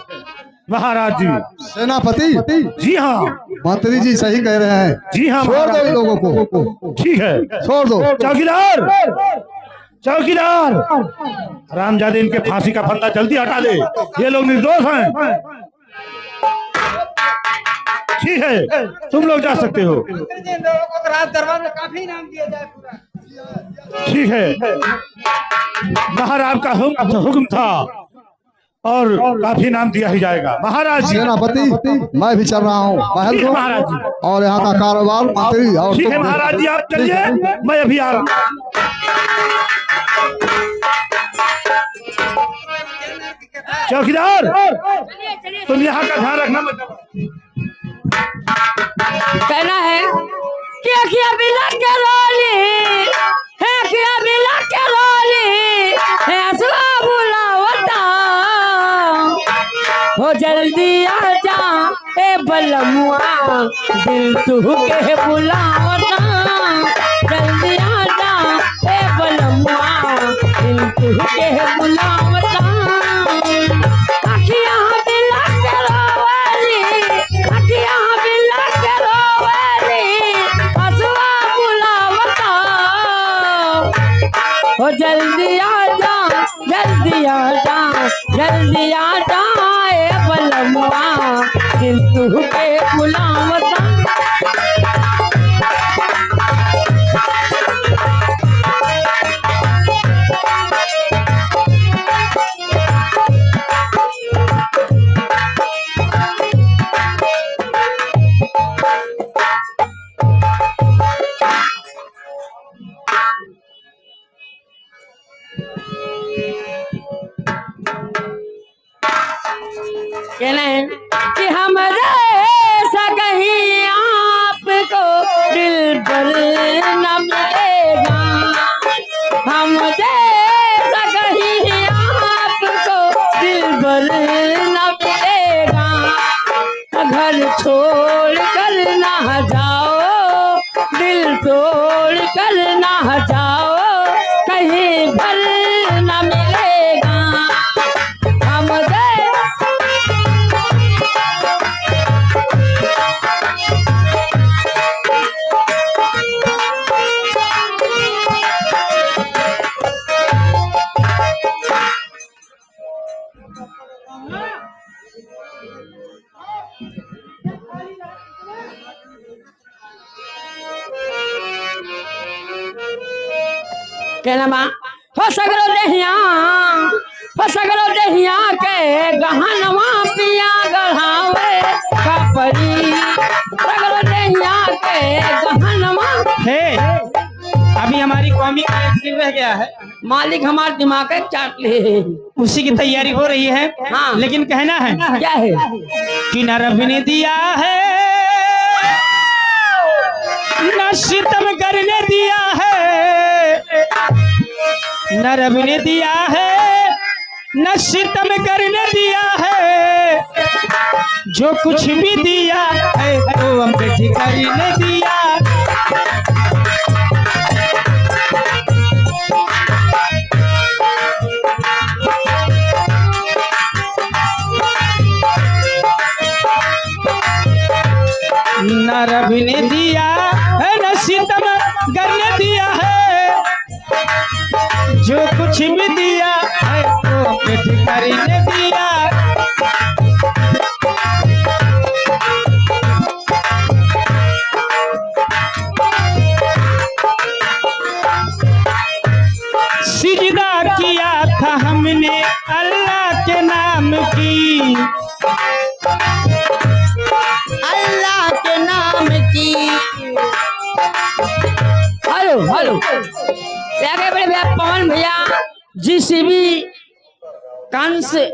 महाराज जी। सेनापति जी हाँ मंत्री जी सही कह रहे हैं। जी हाँ छोड़ दो महाराज। इन लोगों को, ठीक है, छोड़ दो। चौकीदार चौकीदार, रामजादे इनके फांसी का फंदा जल्दी हटा दे, ये लोग निर्दोष हैं। ठीक है, तुम लोग जा सकते हो। मंत्री जी, इन लोगों को राज दरबार में काफी इनाम दिया जाए पूरा। ठीक है, महाराज का हुक्म था और काफी नाम दिया ही जाएगा। महाराज जी। सेनापति मैं भी चल रहा हूँ महल ठीक है को, महाराज जी। और यहाँ का कारोबार मंत्री और ठीक है तुम महाराज जी, आप ठीक है। चलिए, मैं अभी आ रहा हूँ। चौकीदार, तुम यहाँ का ध्यान रखना मत। कहना है कि अखिया बिला के रोली है, अखिया बिला के रोली है, असला बुलावता हो जल्दी आ जा ए बलमुआ, दिल तू के बुलावता, जल्दी आ जा ए बलमुआ, दिल तू के बुलावता। अखिया बिला के रोली, अखिया बिला के रोली, असला बुलावता हो जल्दी आ जा, जल्दी आ जा, जल्दी आ जा ए बलमुआ, दिल तू के बुलावता। कहना है कि हमारे सगही आपको दिल पर न मिलेगा, हमारे सगही आपको दिल पर न मिलेगा, घर छोड़ कर ना जाओ, दिल तोड़ कर ना जाओ, कहीं भर न मिलेगा। हमारे कहना माँ हो सगरो देहिया के गहनवा पिया गढ़ावे का परी, सगरो देहिया के गहनवा। है अभी हमारी कौमी का एक सीन रह गया है, मालिक हमारे दिमाग का चाट ले, उसी की तैयारी हो रही है। हाँ। लेकिन कहना है क्या है कि न रब ने दिया है, न सितम करने दिया है, न रब ने दिया है, न सितम करने दिया है, जो कुछ भी दिया है तो अम्बेडकर ने दिया। न रब ने दिया है, न सितम करने दिया है, जो कुछ भी दिया है तो अम्बेडकर ने दिया। सिजदा किया था हमने अल्लाह के नाम की, अल्लाह के नाम की जीसीबी ट्रैक्शन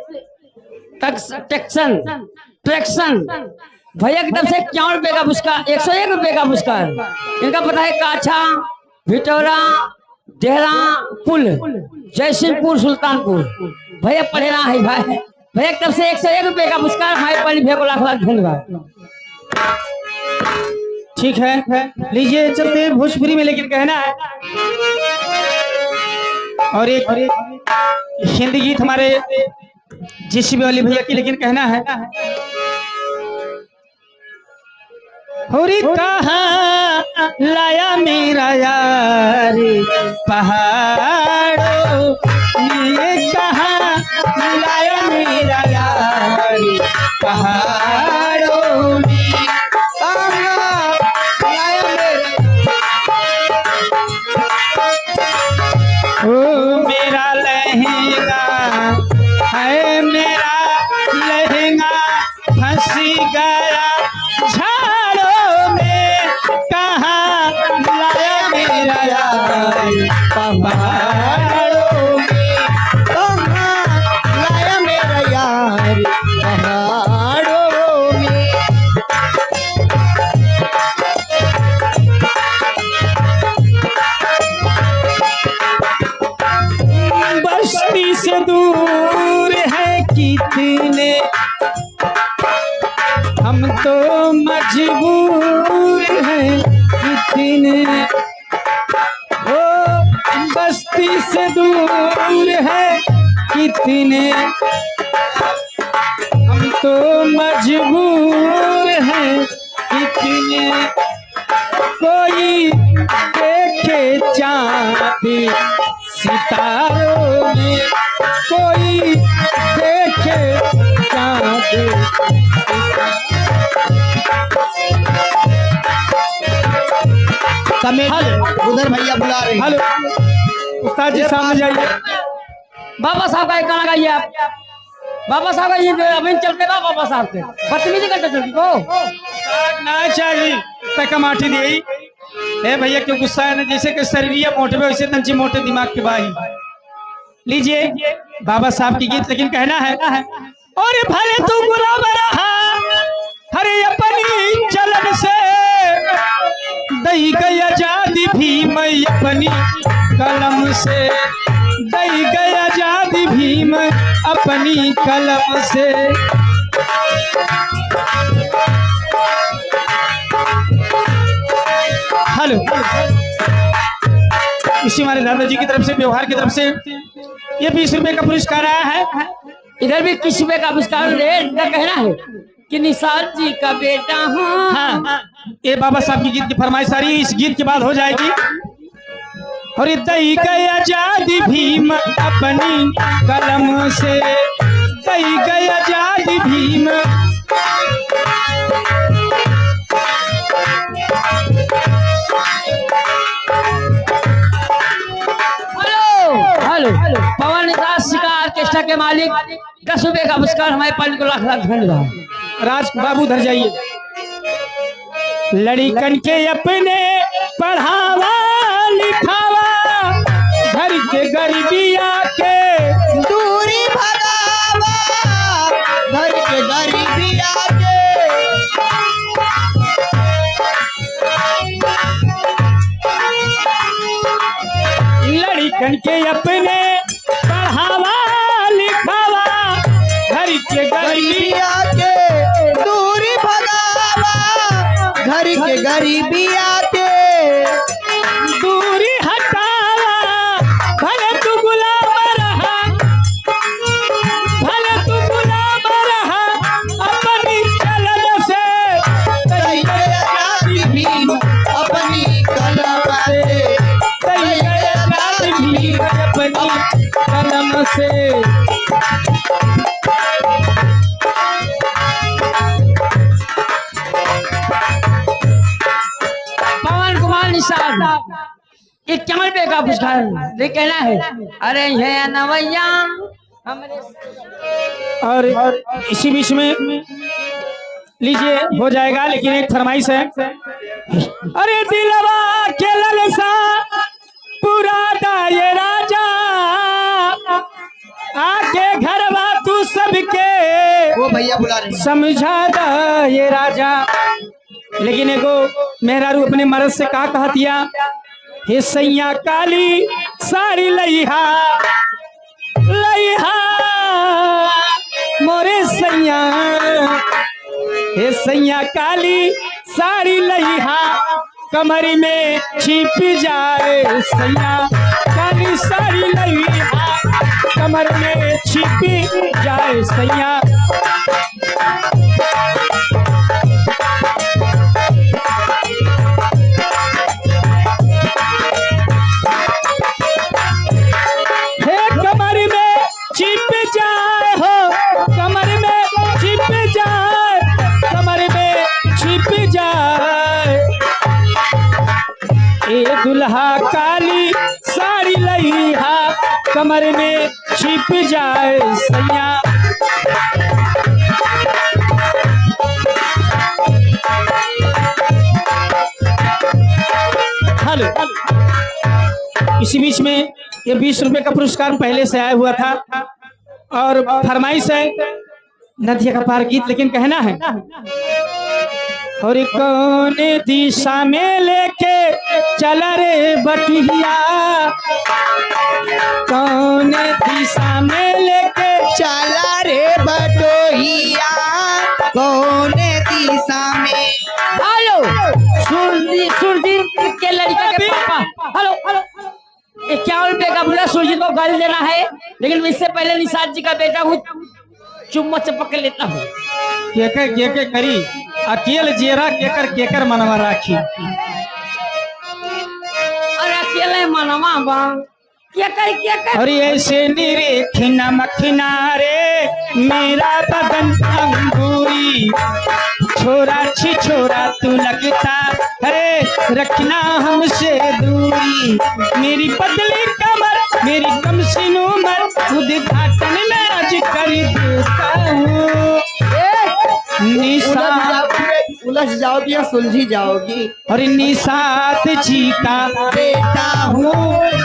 ट्रैक्शन भैया की तरफ से 51 रुपए का पुरस्कार, 101 रुपए का पुरस्कार। इनका पता है काछा, भिटौरा, देहरा पुल, जयसिंहपुर, सुल्तानपुर। भैया पढ़े ना है भाई। भैया की तरफ से 101 रुपए का पुरस्कार। हमारे पाली भैया को लाख लाख धन्यवाद। ठीक है, लीजिए चलते हैं भोजपुरी में, लेकिन कहना है और एक हिंदी गीत हमारे जेसीबी वाली भैया की, लेकिन कहना है होरी कहाँ लाया मेरा यार पहाड़ों में, कहाँ लाया मेरा यार पहाड़ों में, ओ मेरा लहंगा है, मेरा लहंगा फंस गया झाड़ों में, कहाँ लाया मेरा यार पहाड़ों में, कहाँ लाया मेरा यार पहाड़ों में। बस्ती से दूर है कितने, हम तो मजबूर हैं कितने, ओ बस्ती से दूर है कितने, हम तो मजबूर हैं कितने, कोई देखे चांद सितारों में, कोई देखे चांद। उधर भैया बुला रहे हैं। हेलो उस्ताद जी सामने जाइए। बाबा साहब का एक गाना गाइए आप। बाबा साहब का ये अभी चलते ना बाबा साहब के बदतमीजी करते चलती को ना चाहिए तक माटी दी ए भैया क्यों गुस्सा है ना, जैसे कि शरीर मोटे पे वैसे तंची मोटे दिमाग के बाही। लीजिए बाबा साहब की गीत, लेकिन कहना है और भले तू गुलाम रहा हरे अपनी चलन से, दई गई आजादी भीम अपनी कलम से, दई गई आजादी भीम अपनी कलम से। हेलो इसी हमारे दादाजी की तरफ से, व्यवहार की तरफ से ये 20 रुपए का पुरस्कार आया है। इधर भी 20 रुपए का पुरस्कार इनका कहना है कि निसार जी का बेटा हूँ। हाँ, ये बाबा साहब की गीत की फरमाइश सारी इस गीत के बाद हो जाएगी। और दई गई आजादी भीम अपनी कलम से, दई गई आजादी भीम। हेलो पवन दास का ऑर्केस्ट्रा के मालिक 10 रुपए का पुरस्कार। हमारे पाली को लाख लाख धन्यवाद। राज बाबू उधर जाइए। लड़कन के अपने पढ़ावा लिखावा, घर के गरीबिया के दूरी भगावा, घर के गरीबिया के। लड़कन के अपने पढ़ावा लिखावा, घर के गरीबिया के दूरी भगावा, घर के गरीबिया के। दूरी हटावा, भले तू गुलाम रहा, भले तू गुलाम रहा अपनी कलम से, दई गई आजादी भीम अपनी कलम से, दई गई आजादी भीम अपनी कलम से। पवन कुमार निषाद 51 रुपए का पुरस्कार। ये कहना है अरे ये नवैया हमरे। और इसी बीच में लीजिए हो जाएगा, लेकिन एक फरमाइश है। अरे दिलवा के ललसा पूरा दाए राजा, वो भैया बुला रहे हैं। समझा दा ये राजा। लेकिन एगो मेहरारू अपने मर्द से का कहतिया, हे सैया काली साड़ी लइहा लइहा मोरे सैया, हे सैया काली साड़ी लइहा कमर में छिप जाए सैया, काली साड़ी लइहा कमर में छिप जाए सैया। हे कमर में छिप जाए हो, कमर में छिप जाए, कमर में छिप जाए। ए दुल्हा काली साड़ी लइहा कमर में छिप जाए सैया। हेलो, इसी बीच में ये 20 रुपए का पुरस्कार पहले से आया हुआ था और फरमाइश है नदिया का पार गीत, लेकिन कहना है और कौन दिशा में लेके चला रे बटुहिया, कौन दिशा में लेके चला रे बटोहिया, कौन दिशा में। हेलो, सुरजीत के लड़का के पापा। हेलो हेलो, 51 रुपए का पूरा सुरजीत को गाली देना है, लेकिन इससे पहले निषाद जी का बेटा हूँ, चुम्मा चपक के लेता हूँ। केकर करी अकेले जेरा केकर मनवा राखी, और अकेले मनवा बा केकर। और ऐसे निरेखना मखना रे मेरा बदन अंगूरी, छोरा छी छोरा तू लगता अरे रखना हमसे दूरी। मेरी पतली कमर मेरी कमसिन उम्र उद्घाटन में आज कर देता हूँ। उलझ जाओगी या सुलझी जाओगी। और निषाद जी का बेटा हूँ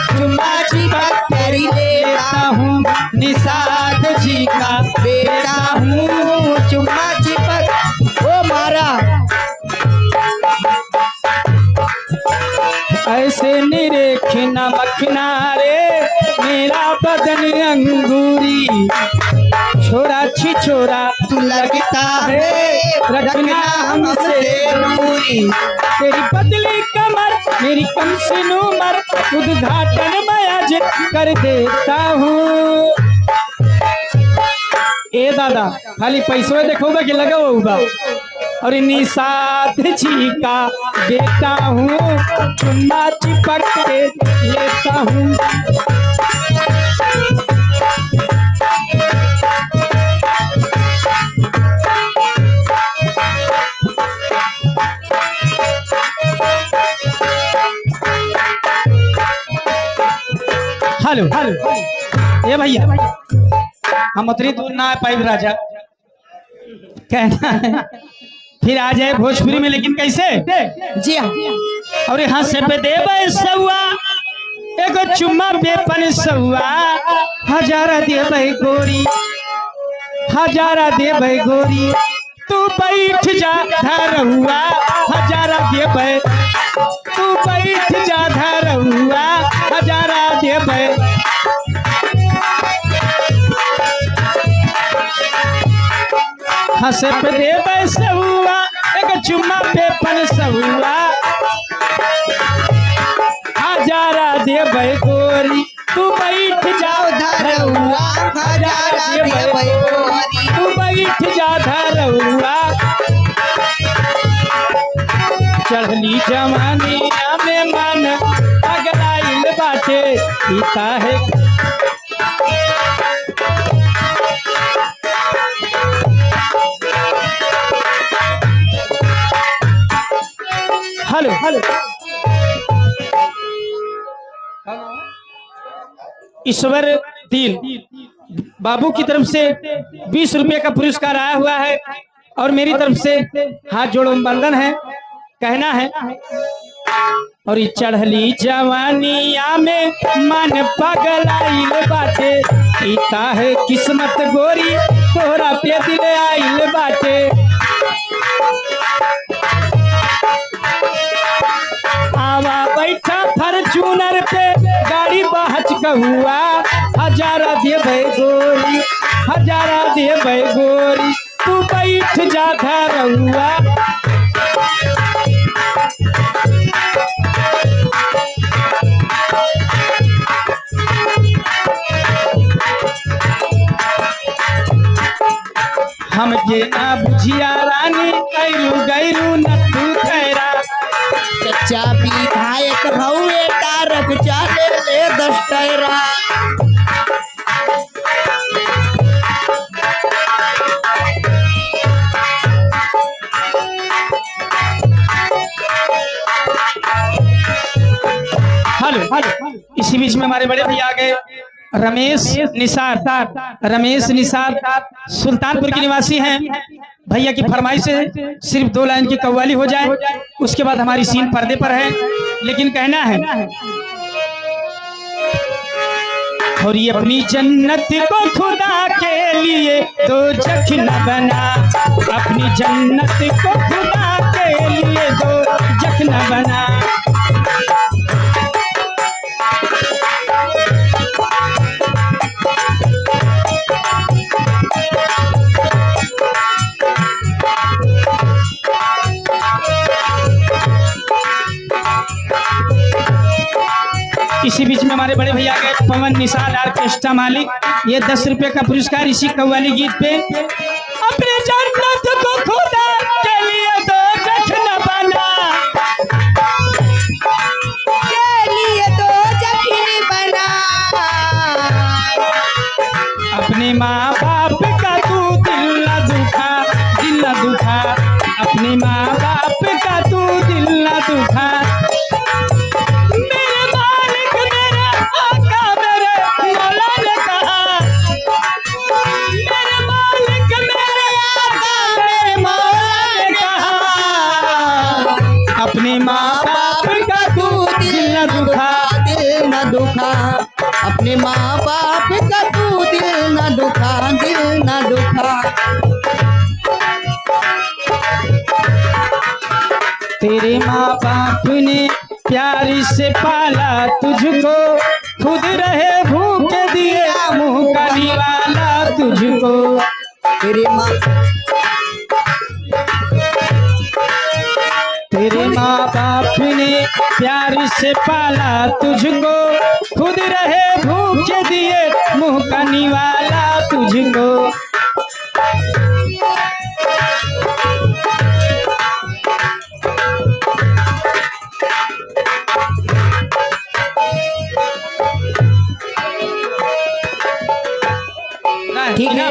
चुम्मा चिपक कर लेता हूँ, निषाद जी का बेटा हूँ चुम्मा चिपक। ओ मारा ऐसे निरेखना मखना रे मेरा बदन अंगूरी, छोरा छी छोरा तू लगता है रखना हमसे दूरी। तेरी पतली कमर मेरी कमसिन उम्र उद्घाटन मैं आज कर देता हूँ। ए दादा खाली पैसों देखोगे कि लगा होगा। और निषाद जी का बेटा हूँ चुम्मा चिपक के लेता हूँ। हेलो हेलो, ये भैया हम उतनी दूर ना आ पाए राजा, कहना है फिर आ जाए भोजपुरी में, लेकिन कैसे जी हाँ। और यहाँ से पे दे सौआ एगो चुम्मा बेपन सौआ, हजारा दे गोरी हजारा दे गोरी, तू बैठ जा धरहुआ हजारा दे, तू बैठ जा धरहुआ हजारा दे। हंसे पे दे सहुआ एक चुम्मा बेपन सहुआ, हजारा दे गोरी तू बैठ जाओ धरहुआ हजारा दे गोरी, तू बैठ जा धरहुआ। चढ़ली जवानी में मन अगलाइल बाटे पीता है। हेलो हेलो, ईश्वर दिल बाबू की तरफ से 20 रुपए का पुरस्कार आया हुआ है और मेरी तरफ से हाथ जोड़ो बंधन है। कहना है और ई चढ़ली जवानिया में मन पगलाइल बाटे, ई काहे किस्मत गोरी तोरा पे दिल आइल बाटे। आवा बैठा फॉर्च्यूनर पे गाड़ी बहच कहुआ, हजारा देबै गोरी, हजारा देबै गोरी, तू बैठ जा घरहुआ। हम जे ना बुझिया रानी कैरू गैरू न तू खैरा। चचा विधायक भौए तारक चाले ले 10 टैरा। हेलो, इसी बीच में हमारे बड़े भैया आ गए, रमेश निसार। रमेश निसार सुल्तानपुर के निवासी हैं। भैया की फरमाइश से सिर्फ 2 लाइन की कव्वाली हो जाए, उसके बाद हमारी सीन पर्दे पर है। लेकिन कहना है, और ये अपनी जन्नत को खुदा के लिए दो जख न बना, अपनी जन्नत को खुदा के लिए दो जख न बना। इसी बीच में हमारे बड़े भैया के पवन निषाद ऑर्केस्ट्रा मालिक, ये 10 रुपए का पुरस्कार इसी कव्वाली गीत पे। अपने जन्नत को खुदा के लिए दो जख न बना, के लिए दो जख न बना। अपने माँ बाप का तू दिल न दुखा, दिल न दुखा, अपने माँ बाप का तू दिल न दुखा। अपने माँ बाप का तू दिल न दुखा, दिल न दुखा, अपने माँ बाप का तू दिल न दुखा, दिल न दुखा। तेरे माँ बाप ने प्यार से पाला तुझको, खुद रहे भूखे दिए मुँह का निवाला तुझको। तेरे माँ तेरे माँ बाप ने प्यार से पाला तुझको, खुद रहे भूखे दिए मुँह का निवाला तुझको। ठीक है,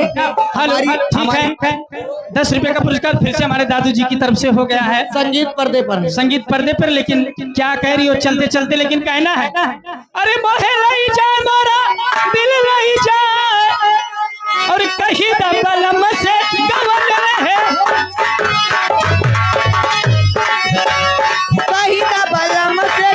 हेलो, ठीक है। 10 रुपए का पुरस्कार फिर से हमारे दादू जी की तरफ से हो गया है। संगीत पर्दे पर है, संगीत पर्दे पर। लेकिन क्या कह रही हो चलते चलते, लेकिन कहना है, अरे मोहे नहीं जाए मोरा दिल नहीं जाए, और कहीं दबलम से गवल रहे, कहीं दबलम से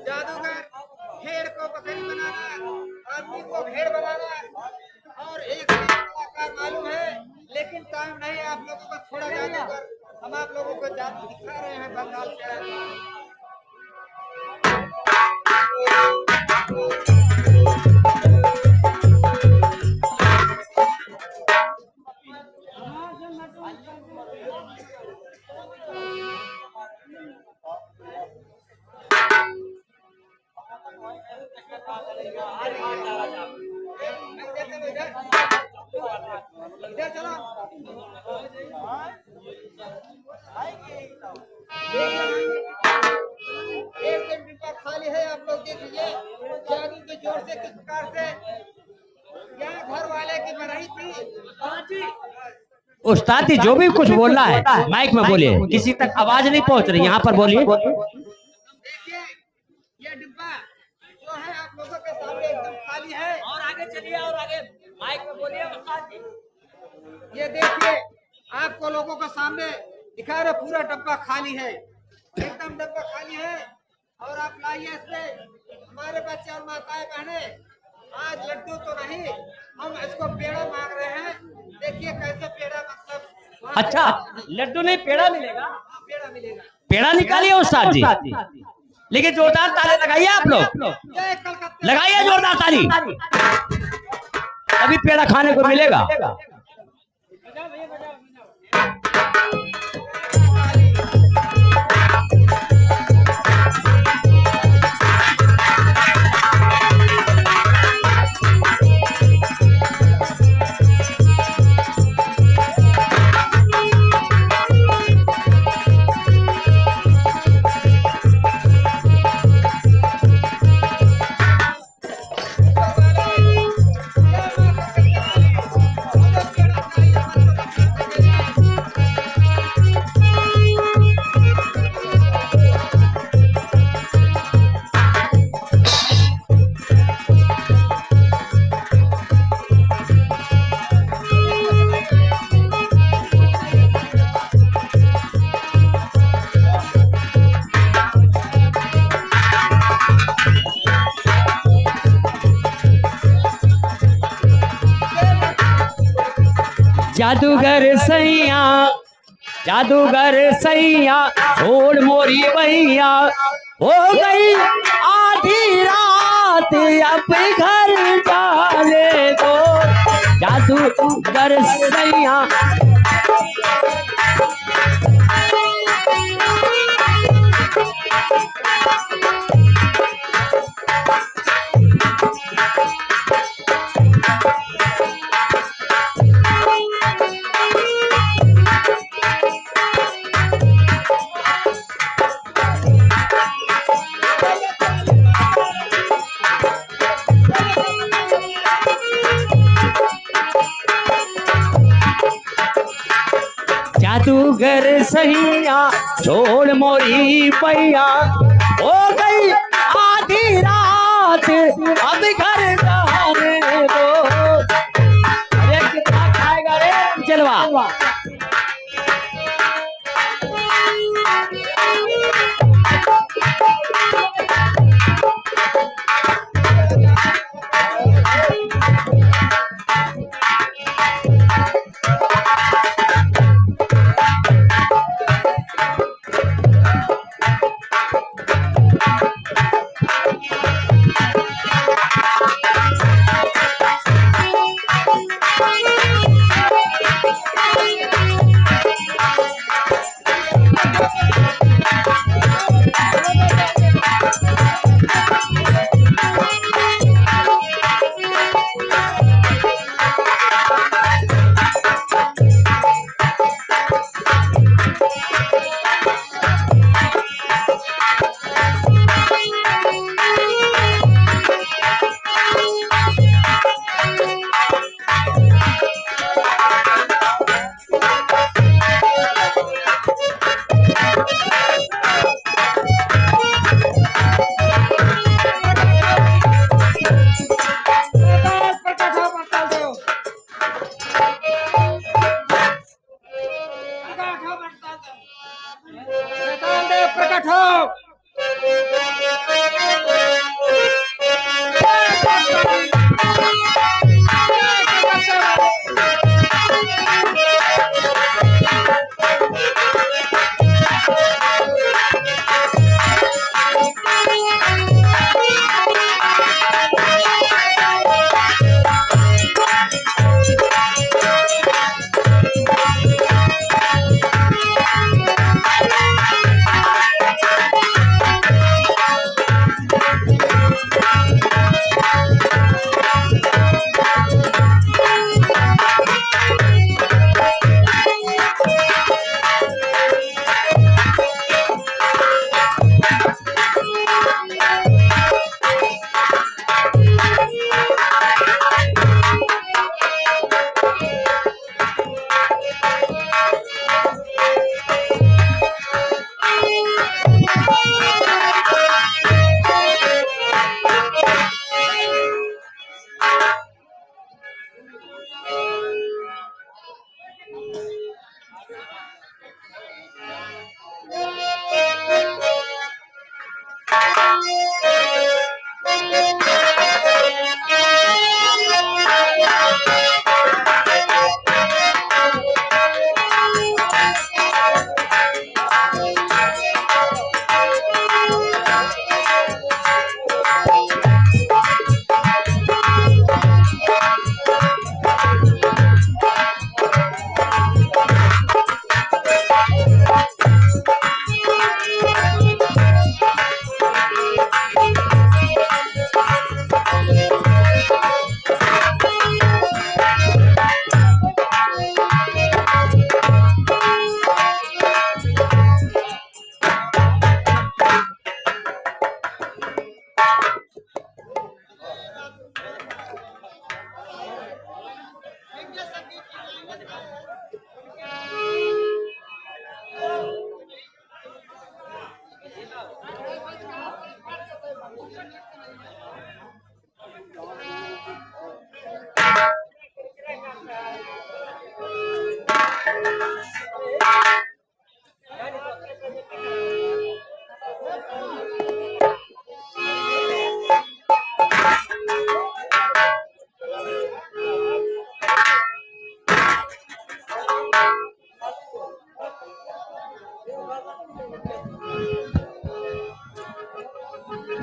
जादूगर भेड़ को बकरी बनाना, आदमी को भेड़ बनाना और एक टाइम नहीं है आप लोगों को थोड़ा जादूगर हम आप लोगों को जादू दिखा रहे हैं बंगाल से। इधर चलो एक दिन डिब्बा खाली है आप लोग देख लीजिए जादू के जोर से किस प्रकार से यहाँ घर वाले की बनाई थी। उस्ताद जी जो भी कुछ बोलना है माइक में बोलिए, किसी तक आवाज नहीं पहुंच रही, यहाँ पर बोलिए। देखिए ये डिब्बा जो है आप लोगों के सामने एकदम खाली है। और आगे चलिए और आगे माइक में बोलिए उस्ताद जी। ये देखिए आपको लोगों के सामने दिखा रहे पूरा डब्बा खाली है, एकदम डब्बा खाली है। और आप लाइए इसमें हमारे बच्चे और माताएं बहने आज लड्डू तो नहीं हम इसको पेड़ा मांग रहे हैं। देखिए कैसे पेड़ा मतलब अच्छा लड्डू नहीं पेड़ा मिलेगा, पेड़ा मिलेगा। पेड़ा निकालिए उस्ताद जी, लेकिन जोरदार ताली लगाइए आप लोग, जय कलकत्ता। लगाइए जोरदार ताली, तभी पेड़ा खाने को मिलेगा। जादूगर सैया जादूगर सैया छोड़ मोरी भैया हो गई आधी रात अब घर जाने दो। जादूगर सैया जादूगर सैया छोड़ मोरी पैया हो गई आधी रात अब घर जाने दो। अरे कितना खाएगा रे जलवा। प्रकट हो।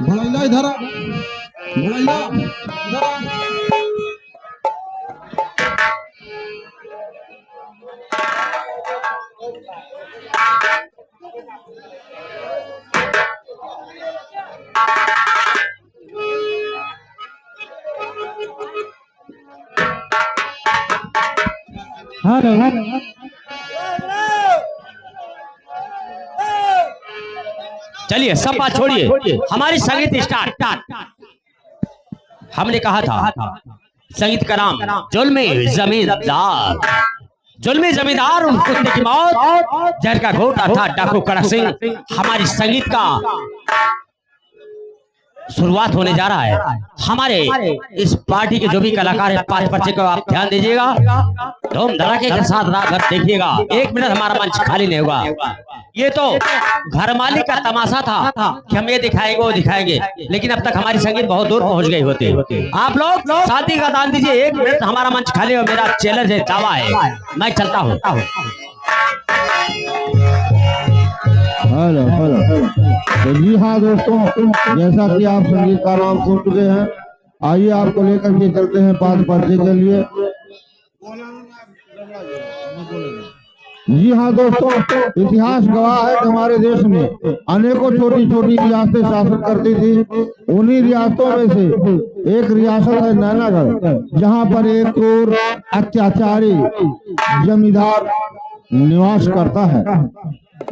भड़ैला इधर आ, भड़ैला इधर आ। हेलो चलिए सब बात छोड़िए, हमारी संगीत स्टार्ट। हमने कहा था संगीत का नाम जुल्मी जमींदार। जुल्मी जमींदार उन कुत्ते की मौत, जहर का घोटा था डाकू कड़क सिंह। हमारी संगीत का शुरुआत होने जा रहा है। हमारे इस पार्टी के जो भी कलाकार है, 5 बच्चे को आप ध्यान दीजिएगा, धूम धड़ाके के साथ रात भर देखिएगा। 1 मिनट हमारा मंच खाली नहीं होगा। ये तो घर मालिक का तमाशा था कि हम ये दिखाएंगे वो दिखाएंगे, लेकिन अब तक हमारी संगीत बहुत दूर पहुंच गई होती। आप लोग शादी का दान दीजिए, 1 मिनट हमारा मंच खाली हो। मेरा चैलेंज है, दावा है, मैं चलता हूँ। Hello hello. तो जी हाँ दोस्तों, जैसा कि आप संगीत का नाम सुन चुके हैं, आइए आपको लेकर के चलते हैं 5 पर्चे के लिए। जी हाँ दोस्तों, इतिहास गवाह है कि हमारे देश में अनेकों छोटी छोटी रियासतें शासन करती थी। उन्हीं रियासतों में से एक रियासत है नैनागढ़, जहाँ पर एक क्रूर अत्याचारी जमींदार निवास करता है।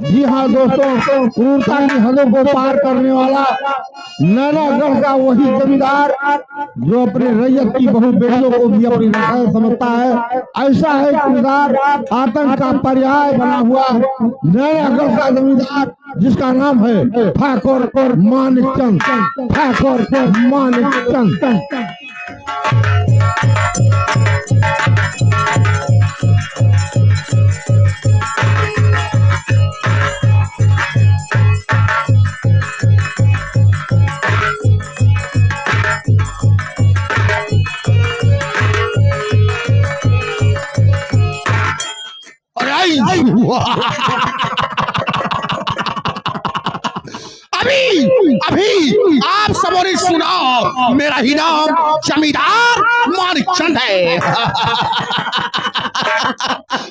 जी हाँ दोस्तों, क्रूरता की हदों को पार करने वाला नैनागढ़ का वही जमींदार जो अपने रैयत की बहु बेटियों को भी अपनी रखाल समझता है। ऐसा है जमींदार आतंक का पर्याय बना हुआ नैनागढ़ का जमींदार, जिसका नाम है ठाकुर मानिकचंद। ठाकुर मानिकचंद। अभी आप सबों ने सुना, मेरा ही नाम जमींदार मानिकचंद है।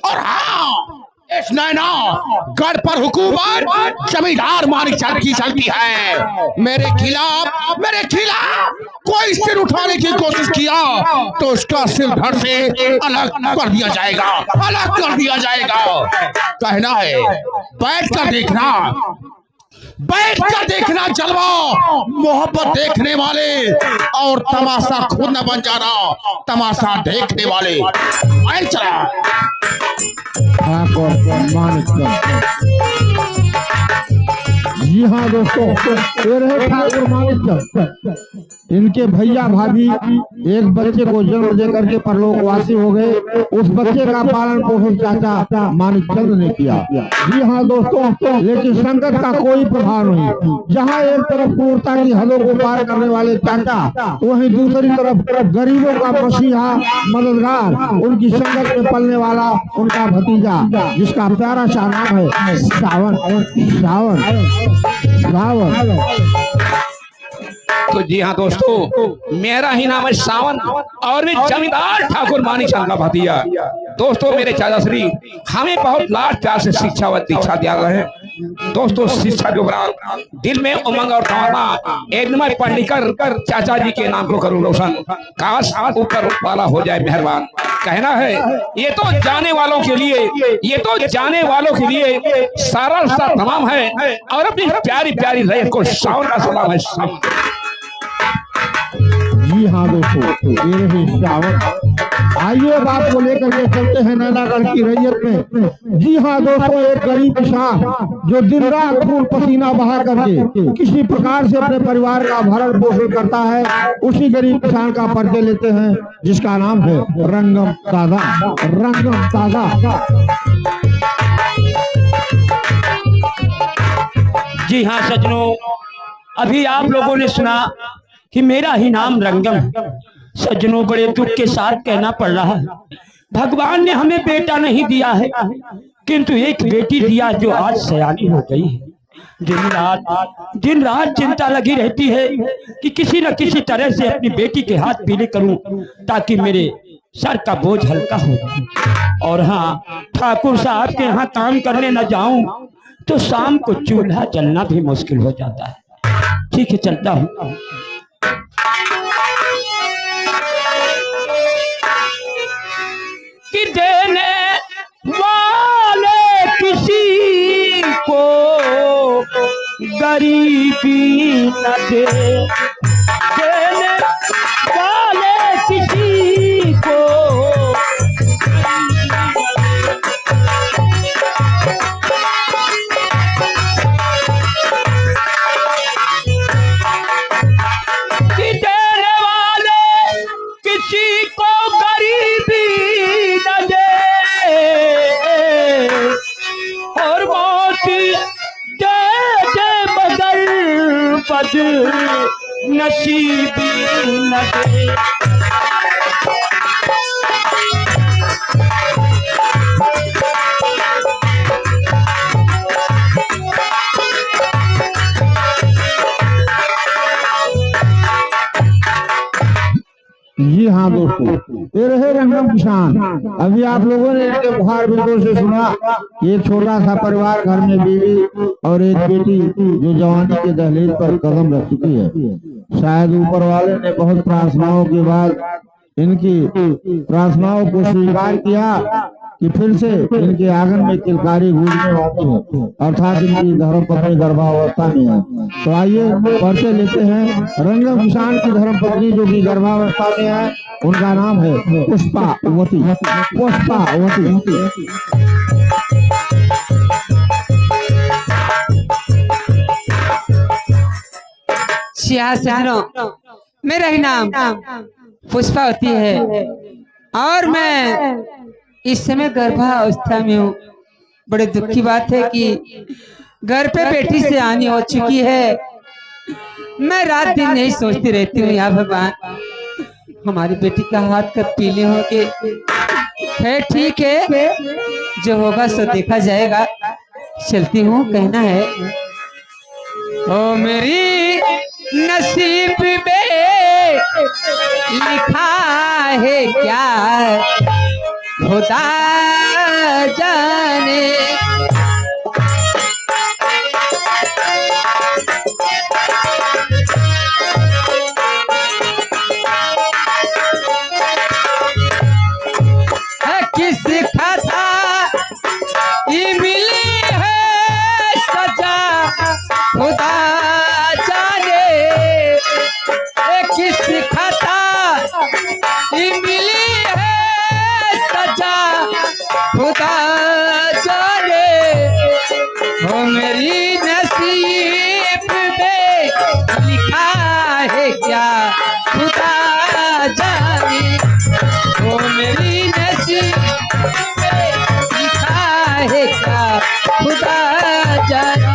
और हाँ, इस नैनागढ़ पर हुकूमत जमींदार मानिकचंद की चलती है। मेरे खिलाफ कोई सिर उठाने की कोशिश किया तो उसका सिर धड़ से अलग कर दिया जाएगा। कहना है बैठ कर देखना जलवा, मोहब्बत देखने वाले, और तमाशा खुद न बन जाना, तमाशा देखने वाले। मैं चला ठाकुर मानिकचंद। जी हाँ दोस्तों, ये रहे ठाकुर मानिकचंद। इनके भैया भाभी एक बच्चे को जन्म देकर के परलोकवासी हो गए। उस बच्चे का पालन पोषण चाचा मानिकचंद ने किया। जी हाँ दोस्तों, लेकिन संकट का कोई प्रभाव नहीं। जहाँ एक तरफ क्रूरता की हदों को पार करने वाले चाचा, वहीं दूसरी तरफ गरीबों का मसीहा मददगार, उनकी संगत में पलने वाला उनका भतीजा, जिसका प्यारा सा नाम है सावन। तो जी हाँ दोस्तों, मेरा ही नाम है सावन और मैं जमींदार ठाकुर मानिकचंद का भतीजा। दोस्तों, मेरे चाचा श्री हमें बहुत लाड प्यार से शिक्षा व दीक्षा दिया गया है। दोस्तों, शिक्षा के उपरांत दिल में उमंग और तमन्ना, एक नंबर पढ़ लिख कर चाचा जी के नाम को करूं रोशन। काश ऊपर वाला हो जाए मेहरबान। कहना है, ये तो जाने वालों के लिए सारा रास्ता तमाम है, और अपनी प्यारी प्यारी रैयत को सावन का सलाम है। जी हाँ दोस्तों, ये रहे सावन। आइए बात को लेकर के चलते हैं नैनागढ़ की रैयत में। जी हाँ दोस्तों, एक गरीब किसान जो दिन रात खून पसीना बहा करके किसी प्रकार से अपने परिवार का भरण पोषण करता है, उसी गरीब किसान का परिचय लेते हैं जिसका नाम है रंगम दादा। रंगम दादा। जी हाँ सज्जनों, अभी आप लोगों ने सुना कि मेरा ही नाम रंगम है। सज्जनों, बड़े दुख के साथ कहना पड़ रहा है, भगवान ने हमें बेटा नहीं दिया है, किंतु एक बेटी दिया जो आज सयानी हो गई है। दिन रात चिंता लगी रहती है कि किसी न किसी तरह से अपनी बेटी के हाथ पीले करूं ताकि मेरे सर का बोझ हल्का हो। और हाँ, ठाकुर साहब के यहाँ काम करने न जाऊं तो शाम को चूल्हा जलना भी मुश्किल हो जाता है। ठीक है, चलता हूँ। कि देने वाले किसी को गरीबी न दे, देने वाले किसी को नसीबी न दे। जी हाँ दोस्तों, ये रहे रंगम किसान। अभी आप लोगों ने इनके बुखार बिंदु से सुना कि एक छोटा सा परिवार, घर में बीवी और एक बेटी जो जवानी के दहलीज पर कदम रख चुकी है। शायद ऊपर वाले ने बहुत प्रार्थनाओं के बाद इनकी प्रार्थनाओं को स्वीकार किया कि फिर से इनके आंगन में किलकारी गूंजने वाली है, अर्थात इनकी धर्मपत्नी गर्भावस्था में है। तो आइए परिचय लेते हैं रंगम किसान की धर्मपत्नी जो कि गर्भावस्था में है। उनका नाम है पुष्पावती। पुष्पावती। मेरा ही नाम पुष्पावती है और मैं इस समय गर्भावस्था में हूँ। बड़े दुख की बात है कि घर पे बेटी से आनी हो चुकी है। मैं रात दिन नहीं सोचती रहती हूँ, या भगवान हमारी बेटी का हाथ कब पीले होंगे। है ठीक है, जो होगा सो देखा जाएगा। चलती हूँ, कहना है ओ मेरी नसीब में लिखा है क्या खुदा जाने। किस खाता ये मिली है सजा खुदा जाने। किस खाता ये मिली है सजा खुदा जाने। वो मेरी नसीब में लिखा है क्या खुदा जाने। वो मेरी नसीब में लिखा है क्या खुदा जाने।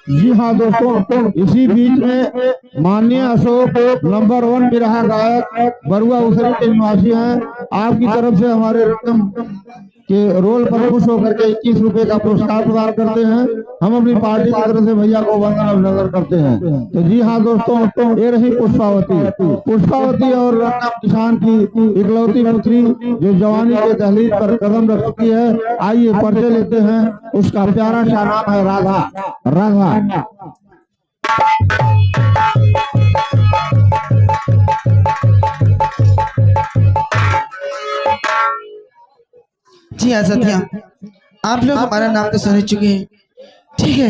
जी हाँ दोस्तों, इसी बीच में माननीय अशोक नंबर 1 बिरहा गायक बरुआ उसरी के निवासी हैं। आपकी तरफ से हमारे रकम के रोल पर खुश होकर के 21 रुपए का पुरस्कार प्रदान करते हैं। हम अपनी पार्टी की तरफ से भैया को वंदन अभिनंदन करते हैं। तो जी हाँ दोस्तों, ये रही पुष्पावती। पुष्पावती और रंगम किसान की इकलौती पुत्री जो जवानी के दहलीज पर कदम रख चुकी है। आइए परिचय लेते हैं। उसका प्यारा सा नाम है राधा। राधा। जी हाँ सत्या, आप लोग हमारा नाम तो सुन चुके हैं, ठीक है,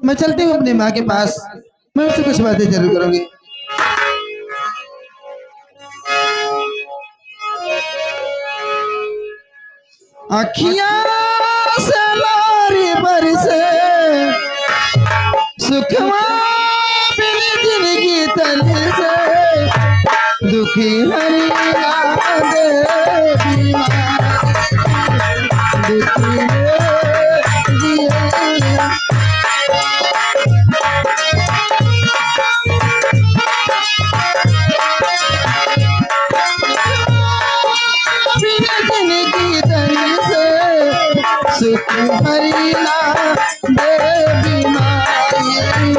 मैं चलती हूँ अपनी माँ के पास, मैं उससे कुछ बातें जरूर करूंगी। अखियाँ से लारी बरसे सुखमा मेरी जिंदगी तले से दुखी हरी दे दुखी जिंदगी तले से सुख हरी दे बीमारी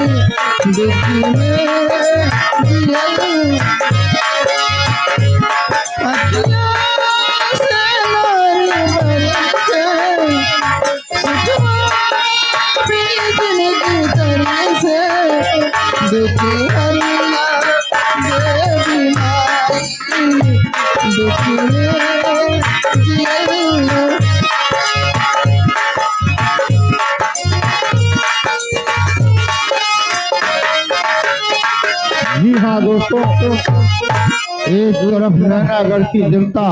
दुखी में दुखी हरिया दे बीमारी दुखी में जी हाँ दोस्तों, एक तरफ नैनागढ़ की जनता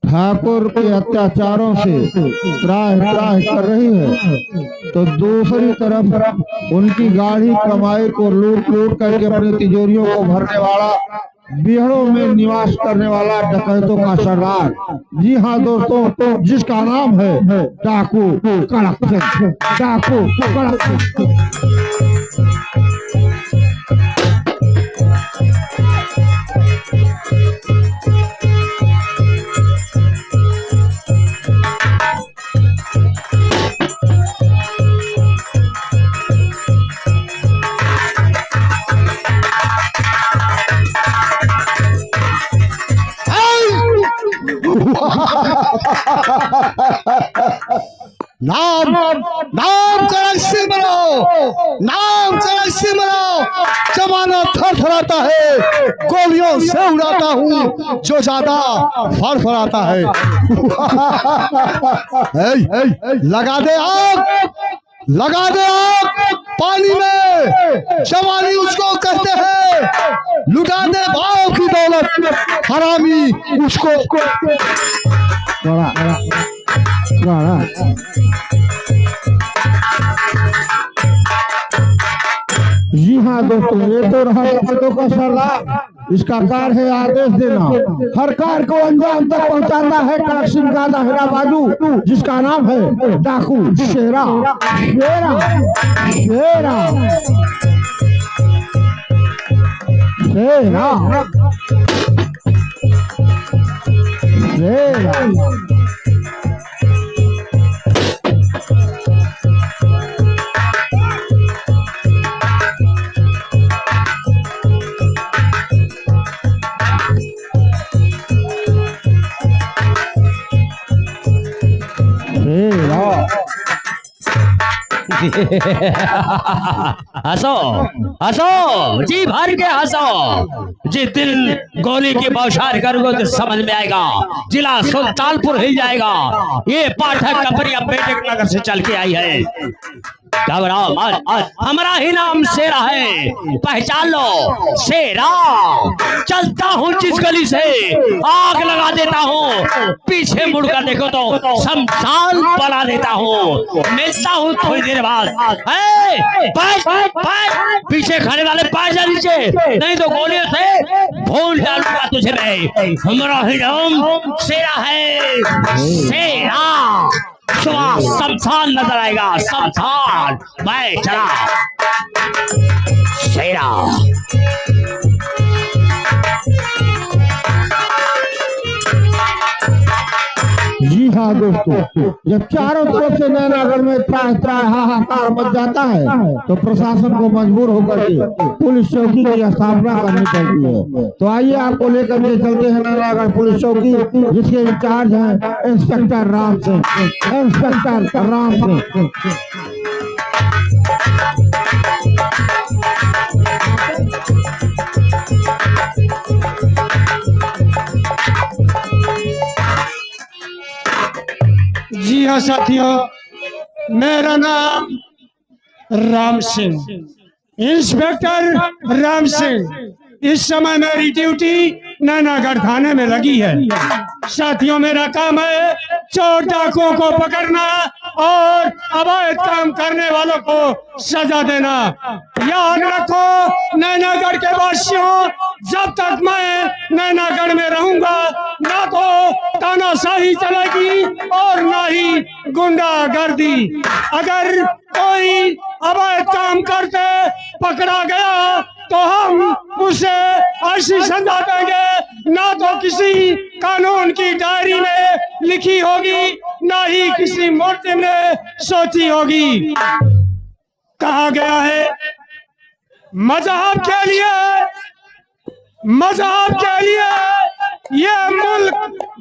ठाकुर के अत्याचारों से त्राह त्राह कर रही है, तो दूसरी तरफ उनकी गाढ़ी कमाई को लूट लूट करके अपनी तिजोरियों को भरने वाला, बिहड़ों में निवास करने वाला डकैतों का सरदार, जी हाँ दोस्तों, जिसका नाम है डाकू कड़क सिंह। डाकू कड़क सिंह। नाम नाम कड़क सिंह बनाओ, नाम कड़क सिंह बनाओ। जमाना थरथराता है, गोलियों से उड़ाता हूँ जो ज्यादा फड़फड़ाता है। लगा दे आग, लगा दे आग पानी में, जवानी उसको कहते हैं। लुटा दे भाव की दौलत, हरामी उसको। जी हाँ दोस्तों, ये तो रहा डकैतों का सरदार। इसका कार्य है आदेश देना, हर कार्य को अंजाम तक पहुंचाता है कड़क सिंह का दाहिना बाजू, जिसका नाम है डाकू शेरा। शेरा शेरा शेरा शेरा। हंसो हंसो जी भर के हंसो। जिस दिन गोली की बौछार करोगे तो समझ में आएगा, जिला सुल्तानपुर हिल जाएगा। ये पाठक कंपनी अब बेटे नगर से चल के आई है। घबराओ मत, हमारा ही नाम शेरा है, पहचान लो शेरा। चलता हूँ जिस गली से आग लगा देता हूँ, पीछे मुड़कर देखो तो शमशान बना देता हूँ। मिलता हूँ थोड़ी देर बाद। पीछे खड़े वाले पास जा नीचे, नहीं तो गोलियों से भूल डालूंगा तुझे मैं। हमारा ही नाम शेरा है, शेरा। सुबह शमशान नजर आएगा, शमशान। मैं चला शेरा। जी हाँ दोस्तों, जब चारों तरफ से नैनागढ़ में त्राह त्राह हाहाकार मच जाता है, तो प्रशासन को मजबूर होकर के पुलिस चौकी की स्थापना करनी पड़ती है। तो आइए आपको लेकर के चलते हैं नैनागढ़ पुलिस चौकी, जिसके इंचार्ज हैं इंस्पेक्टर राम सिंह। इंस्पेक्टर राम सिंह। जी हाँ साथियों, मेरा नाम राम सिंह, इंस्पेक्टर राम सिंह। इस समय मेरी ड्यूटी नैनागढ़ थाने में लगी है। साथियों, मेरा काम है चोर डाकुओं को पकड़ना और अवैध काम करने वालों को सजा देना। याद रखो नैनागढ़ के वासियों, जब तक मैं नैनागढ़ में रहूंगा ना तो तानाशाही चलेगी और ना ही गुंडागर्दी। अगर कोई अवैध काम करते पकड़ा गया तो हम उसे ऐसी सजा देंगे ना तो किसी कानून की डायरी में लिखी होगी, ना ही किसी मूर्ति ने सोची होगी। कहा गया है मजहब के लिए ये मुल्क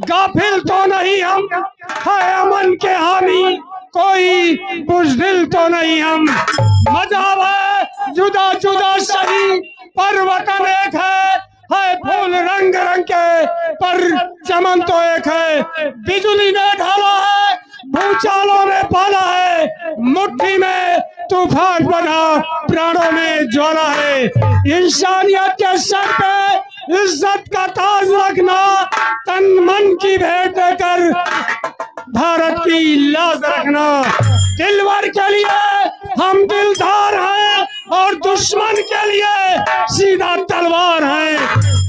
गाफिल तो नहीं, हम है अमन के हामी, कोई बुज़दिल तो नहीं हम। मजहब है जुदा जुदा सही पर वतन एक है फूल रंग रंग के पर चमन तो एक है। बिजली ने ढाला है, भूचालों में पाला है, मुट्ठी में तूफान बना, प्राणों में ज्वाला है। इंसानियत के सर पे इज्जत का ताज रखना, तन मन की भेंट देकर भारत की लाज रखना। दिलवर के लिए हम दिलदार हैं और दुश्मन के लिए सीधा तलवार है।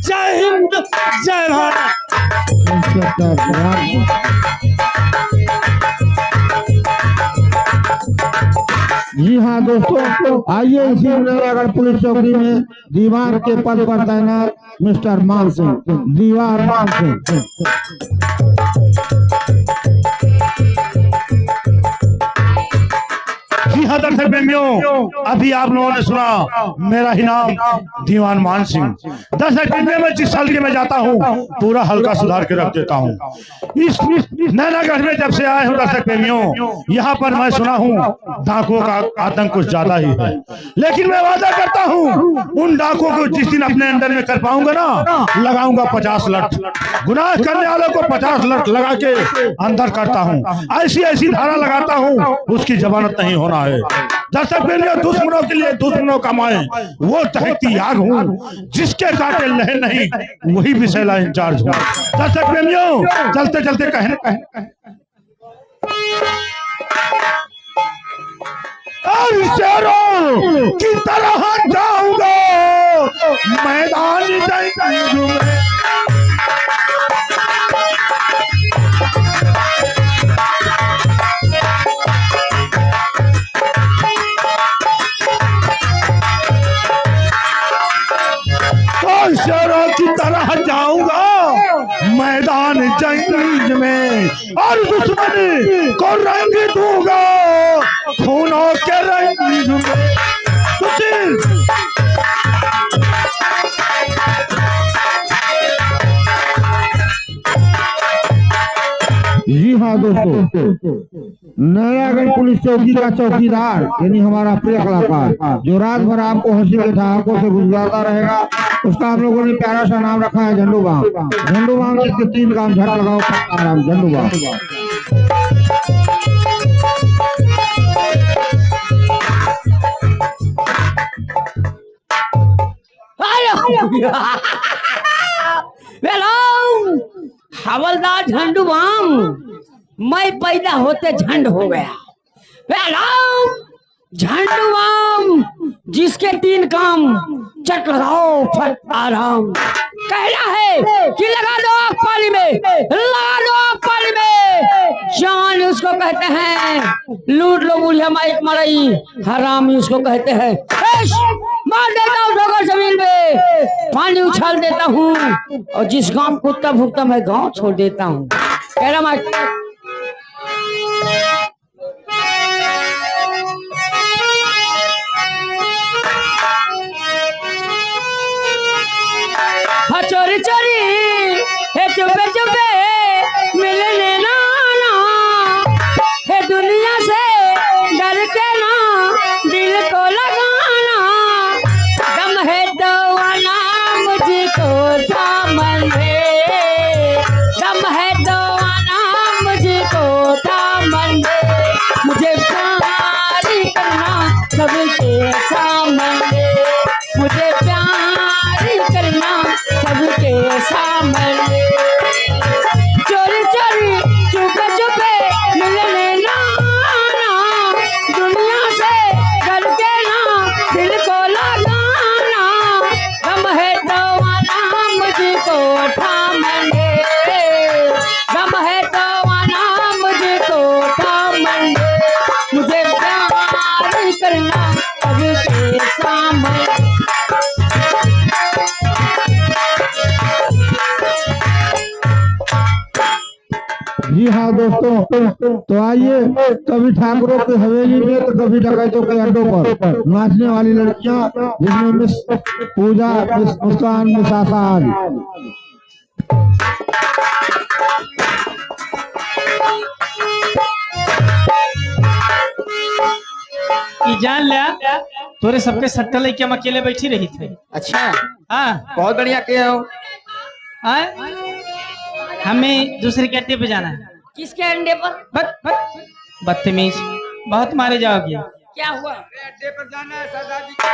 जय हिंद, जय भारत। जी हाँ दोस्तों, आइए इसी नैनागढ़ पुलिस चौकी में दीवार के पद पर तैनात मिस्टर मान सिंह, दीवार मान सिंह। जी हाँ दर्शक प्रेमियों, अभी आप लोगों ने सुना मेरा ही नाम दीवान मान सिंह। दर्शक प्रेमियों, मैं जिस हल्के में जाता हूँ पूरा हल्का सुधार के रख देता हूँ। इस नैनागढ़ में जब से आए हूँ दर्शक प्रेमियों, यहाँ पर मैं सुना हूँ डाकुओं का आतंक कुछ ज्यादा ही है। लेकिन मैं वादा करता हूँ उन डाकुओं को जिस दिन अपने अंडर में कर पाऊंगा ना, लगाऊंगा 50 लठ। गुनाह करने वालों को 50 लठ लगा के अंदर करता हूँ। ऐसी ऐसी धारा लगाता हूँ उसकी जमानत नहीं होना है। दर्शक प्रेमियों, दुश्मनों के लिए दुश्मनों का मैं वो दहकती आग हूँ, जिसके काटे लहे नहीं वही विषैला इंचार्ज हूँ। दर्शक प्रेमियों, चलते चलते कहने शेरों की तरह जाऊंगा मैदान जंग में। शेरों की तरह जाऊंगा मैदान जंग में और दुश्मन को रंग दूंगा खूनों के रंग में। जी हाँ दोस्तों, नैनागढ़ पुलिस चौकी का चौकीदार यानी हमारा प्रिय कलाकार जो रात भर आपको हंसी के ठहाकों से गुजारता रहेगा, उसका हम लोगों ने प्यारा सा नाम रखा है झंडू बाम। झंडू बाम इसके 3 काम झट लगाओ आराम। झंडू बाम। हवलदार झंडू बाम, मैं पैदा होते झंड हो गया। झंडू बाम, जिसके 3 काम चट लगाओ फट आराम। कहना है कि लगा दो आग पानी में, लगा दो आग पानी में। जान उसको कहते हैं, लूट लो बुढ़िया माइक मरई, हरामी उसको कहते हैं। मार देता हूँ ठोकर जमीन में, पानी उछाल देता हूँ और जिस गांव कुत्ता भूखता मैं गांव छोड़ देता हूँ। कह रहा माइक चोरी चोरी है चुपे चुपे मिलने ना है, दुनिया से डर के ना दिल को लगाना। दम है तो आना मुझको दामन है, दम है तो आना मुझको सबके सामने, मुझे प्यार करना सबके सामने, चोरी चोरी चुपे चुपे मिलने ना, दुनिया से करके ना दिल को लगाना, गम है तो आना मुझको थामने, गम है तो आना मुझको थामने, मुझे प्यार करना सबके सामने। जी हाँ दोस्तों, तो आइए, कभी ठाकुरों की हवेली में तो कभी डकैतों के अड्डों पर नाचने वाली लड़कियां, जिसमें मिस पूजा, मिस मुस्कान, मिस आसान। कि जान लिया तोरे सबके सट्टा लेके हम अकेले बैठी रही थे। अच्छा, हाँ बहुत बढ़िया किया हो। हमें दूसरे के अड्डे पे जाना है। किसके अंडे पर? बदतमीज, बहुत मारे जाओगे। क्या हुआ? अड्डे पर जाना है सरदार जी के।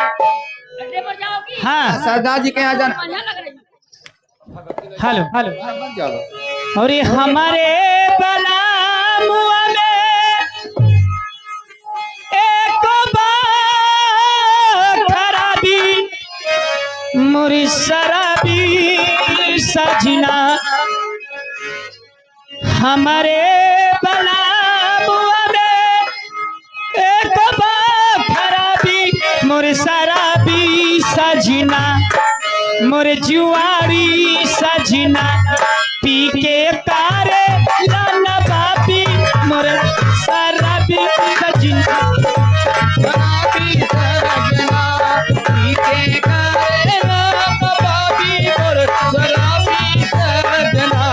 अड्डे पर जाओगी? हाँ, सरदार जी के यहाँ जाना। बढ़िया लग रही। Hello hello. और ये हमारे बलामुआ में एक बार खराबी मुरी शराबी सजना, हमारे बलामुआ में एक बार खराबी मुरी शराबी सजना, मोरे जुआरी सजना, पी के तारे लाना बाबी मोरे शराबी सजना, शराबी सजना, पी के तारे लाना बाबी मोरे शराबी सजना,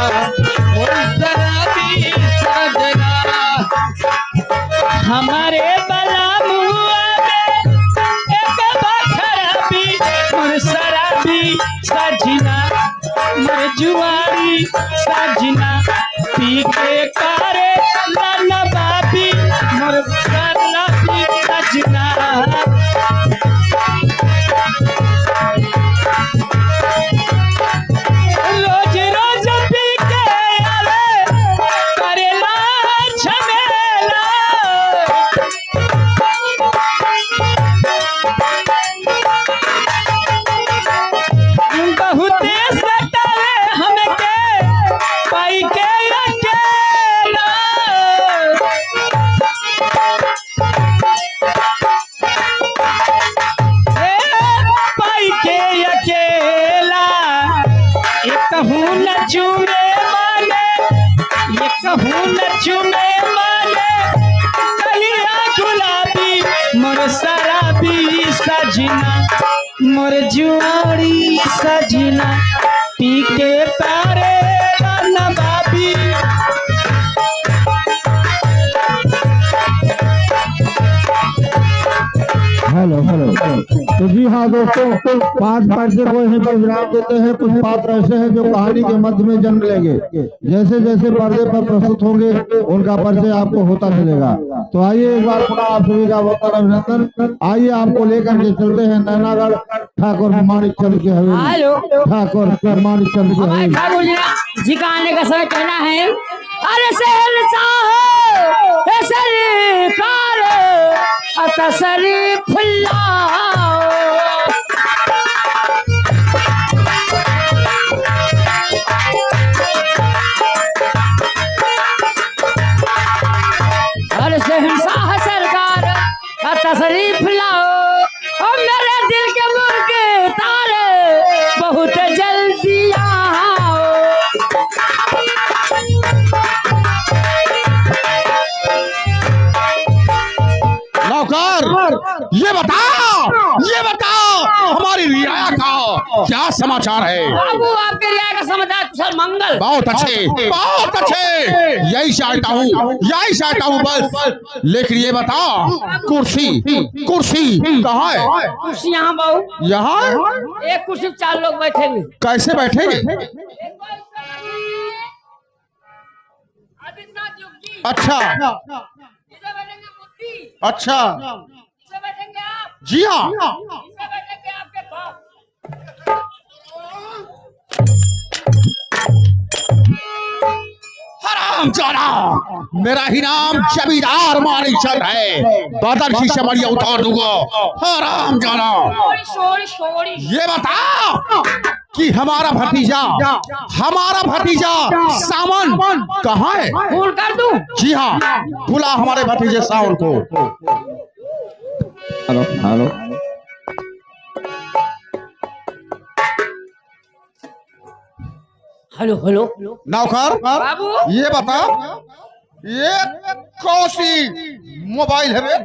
मोरे शराबी सजना, हमारे बला मुआ में एक बखराबी मोरे शराबी सजना, मोरे जुआरी सजना, पी के तारे लाना बाबी मोरे शराबी सजना। रोज रोज पी के आवे करेला झमेला, बहुते सतावे हमके पाई के अकेला, पाई के अकेला, ये कहूँ न चूमे माने, ये कहूँ न चूमे माने, कलिया गुलाबी मोर शराबी सजना, मोर जुआरी सजना, पी के तारे लाना बाबी। Hello hello. तो जी हाँ दोस्तों, 5 पर्चे को यहीं पर विराम देते हैं। कुछ पात्र ऐसे हैं जो कहानी के मध्य में जन्म लेंगे, जैसे जैसे पर्दे पर प्रस्तुत होंगे उनका परिचय आपको होता चलेगा। तो आइए एक बार पुनः आप सभी का बहुत बहुत अभिनंदन। आइए आपको लेकर के चलते हैं नैनागढ़ ठाकुर माणिक चंद की हवेली, ठाकुर माणिक चंद की हवेली। ठाकुर जी का आने का समय कहना है, अरे शहंशाह सरकार तशरीफ लाओ, अरे शहंशाह सरकार तशरीफ लाओ, और मेरे दिल के मुर्गे तारे बहुत जल्दी आओ। नौकर, ये बताओ हमारी रियाया का क्या समाचार है? बाबू आपके रियाया का समाचार कुशल मंगल। बहुत अच्छे, यही चाहता हूँ बस। लेकिन ये बताओ, कुर्सी कहाँ है? कुर्सी यहाँ बाबू, यहाँ एक कुर्सी पे 4 लोग बैठेंगे। कैसे बैठेंगे? आदित्यनाथ योगी अच्छा इधर बैठेंगे, बुद्धि अच्छा, इधर बैठेंगे जी हाँ। हराम जाना, मेरा ही नाम जमींदार मानीचंद है। बदन की चमड़िया उतार दूंगा। हराम जाना, ये बता कि हमारा भतीजा सावन कहाँ है? फोन कर दूं? जी हाँ, बुला हमारे भतीजे सावन को। हेलो हेलो, हेलो हेलो नौकर बाबू, ये बता, ये कौन सी मोबाइल है बे?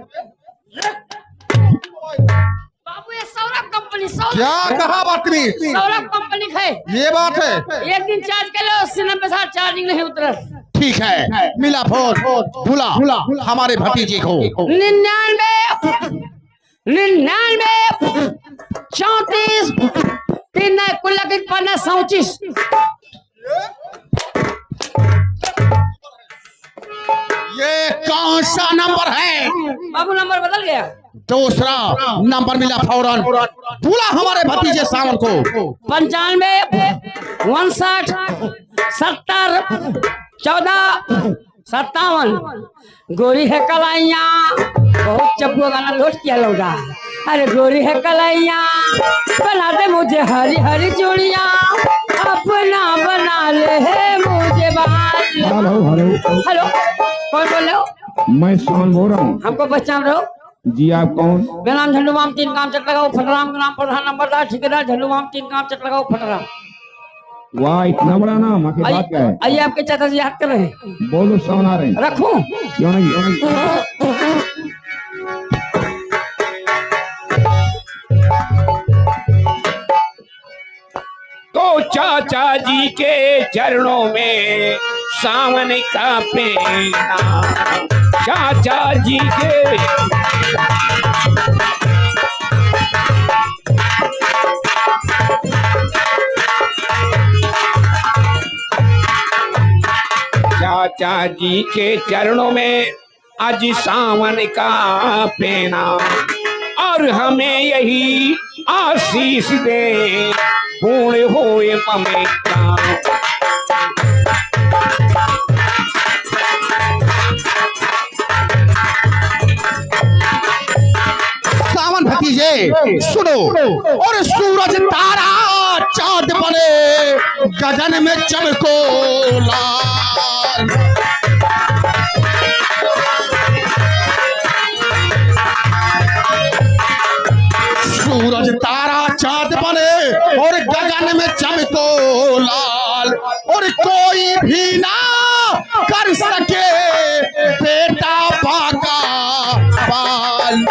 बाबू ये सौरभ कंपनी, क्या कहा बदतमीज? सौरभ कंपनी है। ये बात है। एक दिन चार्ज कर लो, 80-90 साल चार्जिंग नहीं उतरा। ठीक है, मिला फोन, बुला हमारे भतीजे को। 99 34 3 कुल के 34। ये कौन सा नंबर है? बाबू नंबर बदल गया। दूसरा नंबर मिला फौरन, बुला हमारे भतीजे सावन को। 95 59 70 14 57। गोरी है कलाइया, बहुत चप्पू गाना लोट किया लौटा। अरे गोरी है कलाइया, बना दे मुझे हरी हरी चूड़िया, अपना बना ले है मुझे बाल। हेलो, कौन बोल रहे हो? मैं सावन बोल रहा हूँ। हमको पहचान रहे हो? जी आप कौन? मेरा नाम झंडू माम, 3 काम चट लगाओ फटराम का नाम, प्रधान नंबरदार ठेकेदार झंडू माम, 3 काम चट लगाओ फटराम। वाह, इतना बड़ा नाम, आखिर बात क्या है? आइए, आपके चाचा जी याद कर रहे हैं। बोलो, सावन आ रहे हैं। रखूं? क्यों नहीं? तो चाचा जी के चरणों में सावन का पेना, चाचा जी के चाचा जी के चरणों में आज सावन का पेना, और हमें यही आशीष दे पूर्ण होए ममता। सावन भतीजे सुनो, और सूरज तारा चांद बने गगन में चमको लाल। सूरज तारा चांद बने और गगन में चमको लाल, और कोई भी ना कर सके बेटा बाका बाल।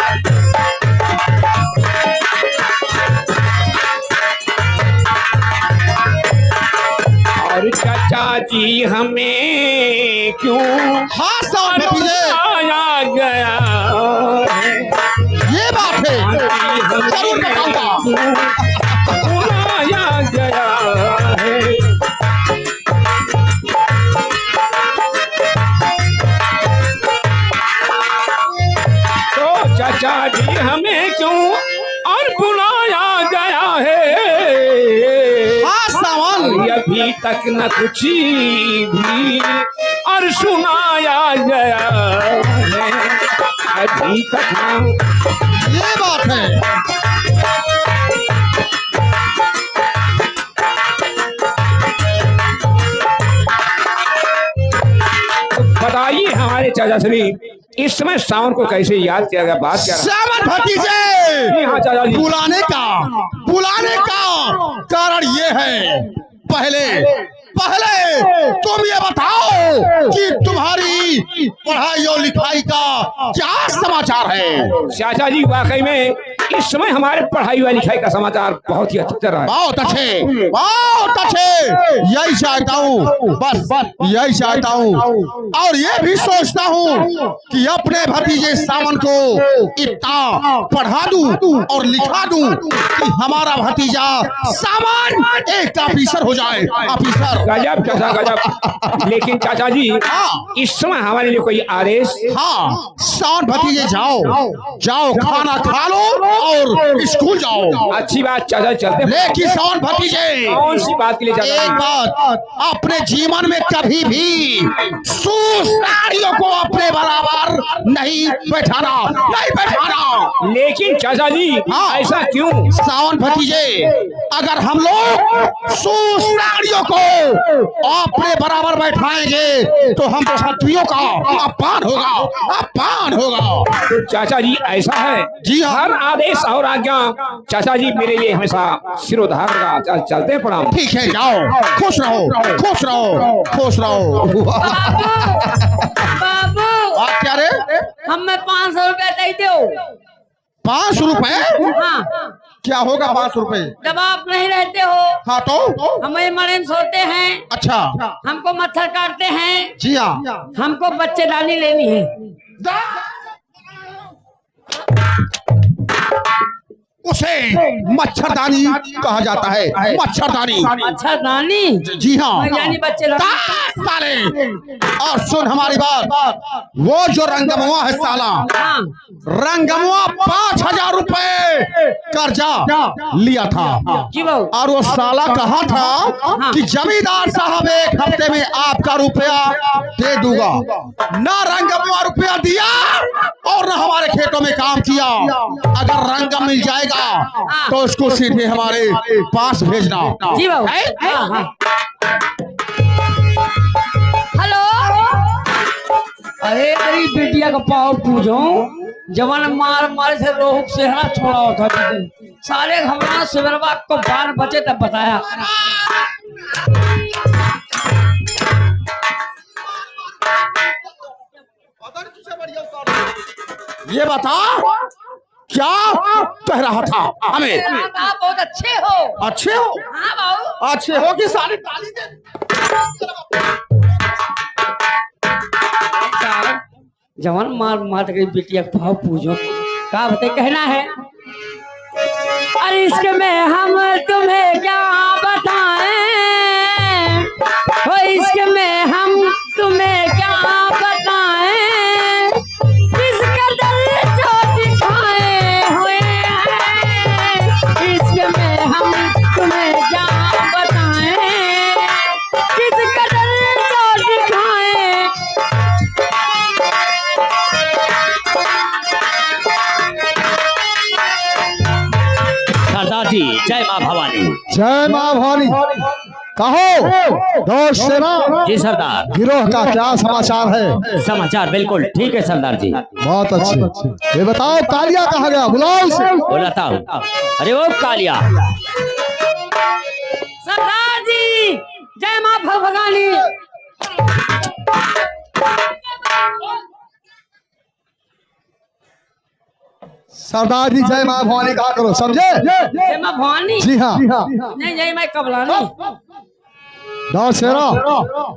और चाचा जी हमें क्यों आया गया, ये बात है, जरूर बताऊंगा। बुलाया गया है। तो चाचा जी हमें क्यों और बुलाया गया है? अभी तक न कुछ भी और सुनाया गया है, अभी तक न। ये बात है। बताइए हमारे चाचा श्री, इस समय सावन को कैसे याद किया गया? बात क्या? सावन भतीजे, हाँ चाचा जी, बुलाने का कारण ये है, पहले तुम ये बताओ कि तुम्हारी पढ़ाई और लिखाई का क्या समाचार है? चाचा जी वाकई में इस समय हमारे पढ़ाई और लिखाई का समाचार बहुत ही अच्छा चल रहा है। बहुत अच्छे। यही चाहता हूँ, बस यही चाहता हूँ, और ये भी सोचता हूँ कि अपने भतीजे सावन को इतना पढ़ा दूं और लिखा दूं कि हमारा भतीजा सावन एक ऑफिसर हो जाए। ऑफिसर। गजब चाचा गजब। लेकिन चाचा चाचा जी हाँ। इस समय हमारे लिए कोई आदेश? हाँ, सावन भतीजे जाओ जाओ, खाना खा लो और स्कूल जाओ। अच्छी बात चाचा, चलते हैं। लेकिन सावन भतीजे, कौन सी बात के लिए चाचा एक जी? बात, अपने जीवन में कभी भी सुसारियों को अपने बराबर नहीं बैठाना, नहीं बैठाना। लेकिन चाचा जी हाँ। ऐसा क्यों? सावन भतीजे, अगर हम लोग सुसारियों को अपने बराबर बैठाएंगे तो हम क्षत्रियों का अपमान होगा, अपमान होगा। तो चाचा जी ऐसा है? जी हाँ। हर आदेश और आज्ञा चाचा जी मेरे लिए हमेशा सिरोधार का। चलते हैं, प्रणाम। ठीक है, जाओ, खुश रहो, खुश रहो, खुश रहो। बाबू बात क्या रे? हमें 500 रुपया दे दो। 500 रुपए? हाँ, क्या होगा 500 रुपए? जब आप नहीं रहते हो हाँ तो? हमें मरे में सोते हैं, अच्छा, हमको मच्छर काटते हैं, जी हाँ। हमको बच्चेदानी लेनी है। उसे मच्छरदानी कहा जाता है, मच्छरदानी। मच्छरदानी? जी हाँ। यानी बच्चेदानी। साले, और सुन हमारी बात, वो जो रंगमुआ है साला, हाँ, रंगमुआ 5000 रुपए कर्जा लिया था। जी बाबू। और वो साला कहा था कि जमींदार साहब 1 हफ्ते में आपका रुपया दे दूंगा। ना रंगमुआ रुपया दिया और ना हमारे खेतों में काम किया। अगर रंगम मिल जाएगा तो उसको सीधे हमारे पास भेजना। जी बाबू। हेलो, अरे अरे बेटिया का पाव पूछो, जवान मार मारे से रोहू सेहरा छोड़ा होता था। सारे हमारा सुबरवा को 12 बचे तब बताया। ये बता क्या कह रहा था हमें? आप बहुत अच्छे हो। अच्छे हो? हाँ बाबू। अच्छे हो कि सारी ताली दे? जवान मार मार के बेटिया का भाव पूछो, का बते कहना है? अरे इसके में हम तुम्हें क्या बताएं, हो इसके में हम तुम्हें क्या बताएं, किस कदर चोट खाए हुए हैं, इसके में हम तुम्हें क्या बताएं, किस कदर चोट खाए। सरदार जी, जय माँ भवानी। जय माँ भवानी। कहो दोस्त सेना, जी सरदार। गिरोह का क्या समाचार है? समाचार बिल्कुल ठीक है सरदार जी। बहुत अच्छे। ये बताओ कालिया कहाँ गया? बुलाओ उसे। बुलाता हूँ। अरे वो कालिया। सरदार जी, जय माँ भवानी। सरदार जी जय माँ भवानी कहा करो, समझे? जय माँ भवानी? जी हाँ। नहीं, जय माँ कबलानी। दौड़ सेना,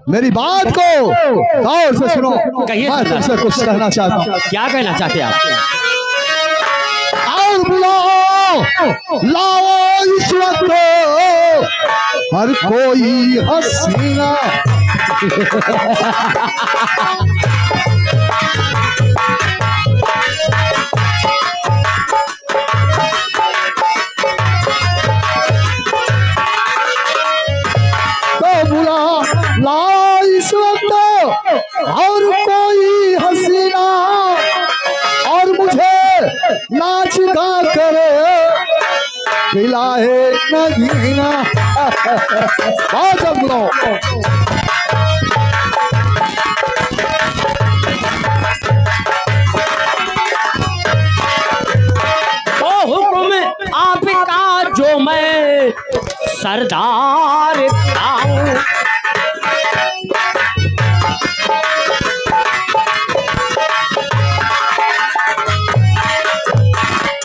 मेरी बात को गौर से सुनो। कहिए मैं सरदार। तुमसे कुछ कहना चाहता हूँ। क्या कहना चाहते हैं आप? और बुलाओ, लाओ इस वक्त हर कोई हसीना। तो बुला लाओ इस वक्त और कोई हसीना, और मुझे नाच गा कर पिलाए नगीना। बहुत जब बुलाओ। ओ हुक्म आपका जो मैं सरदार हूँ।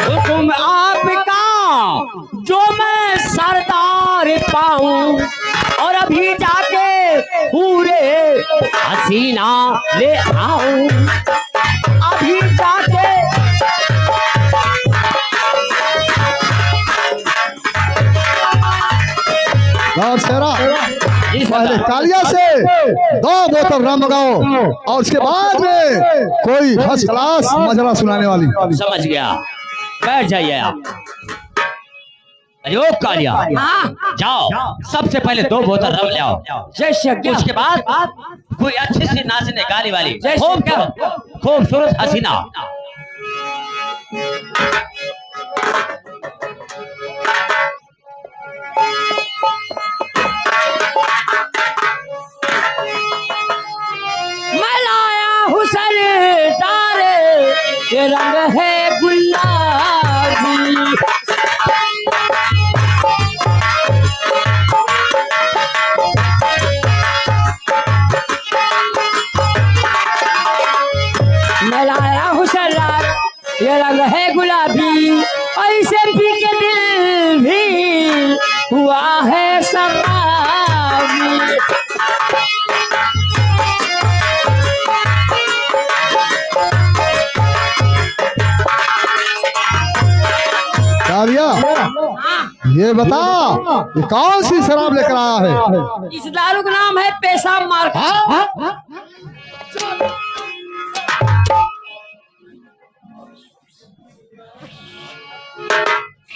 हुक्म आपका जो मैं सरदार पाऊं, और अभी जाके पूरे हसीना ले आऊं। अभी जाके दौड़ सेना, पहले कालिया से 2 बोतल रम मंगाओ और उसके बाद में कोई फर्स्ट क्लास मजरा सुनाने वाली। समझ गया, बैठ जाइए आप। अरे ओ कालिया, जाओ सबसे पहले 2 बोतल रम ले आओ। उसके बाद कोई अच्छी सी नाचने गाने वाली खूबसूरत हसीना। मैं लाया हुसन तारे, ये रंग है गुलाबी। मैं लाया हुसन ये रंग है गुलाबी, ऐसे पी के दिल भी हुआ है शराबी। कालिया, ये बता ये कौन सी शराब लेकर आया है? इस दारू का नाम है पेशाब मार्का।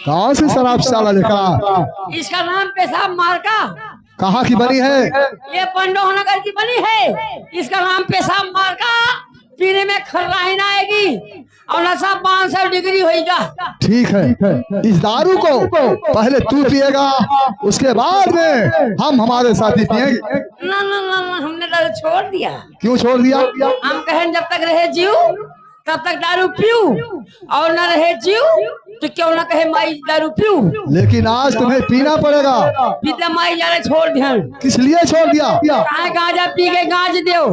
कौन सी शराब साला लेकर आया? इसका नाम पेशाब मार्का। कहाँ की बनी है? ये पंडोहनगर की बनी है। इसका नाम पेशाब मार्का। पीने में खर्राही ना आएगी और नशा 500 डिग्री होगा। ठीक है, इस दारू को पहले तू पिएगा, उसके बाद में हम हमारे साथी पिएंगे। ना ना ना ना, हमने दारू छोड़ दिया। क्यों छोड़ दिया? हम कहें जब तक रहे जीव तब तक दारू पीऊ, और न रहे जीव तो क्यों ना कहे माई दारू पीऊ। लेकिन आज तुम्हें पीना पड़ेगा। पीते माई जाने छोड़ ध्यान। किस लिए छोड़ दिया? गांजा पी के गांज देव,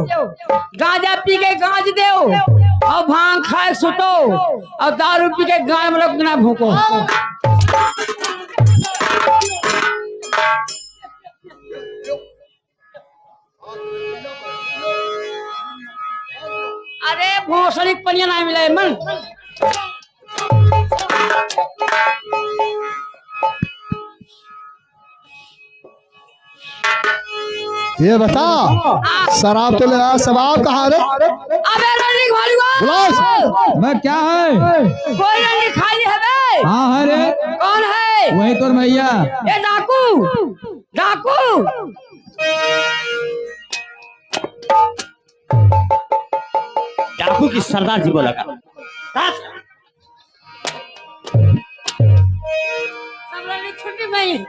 गांजा पी के गांज देव, और भांग खाए सुतो, और दारू पी के गाय में लोग ना भूको। अरे भोसड़ी पनिया ना मिला है मन। ये बता शराब तो ले आया, शराब कहाँ रे? अबे रंडी खाली बुलाओ। मैं क्या है? कोई रंडी खाली है बे? हाँ है रे। कौन है? वही तो मैया। ये डाकू, डाकू। डाकू की सरदार जी बोला कर। सब रंडी छुट्टी में।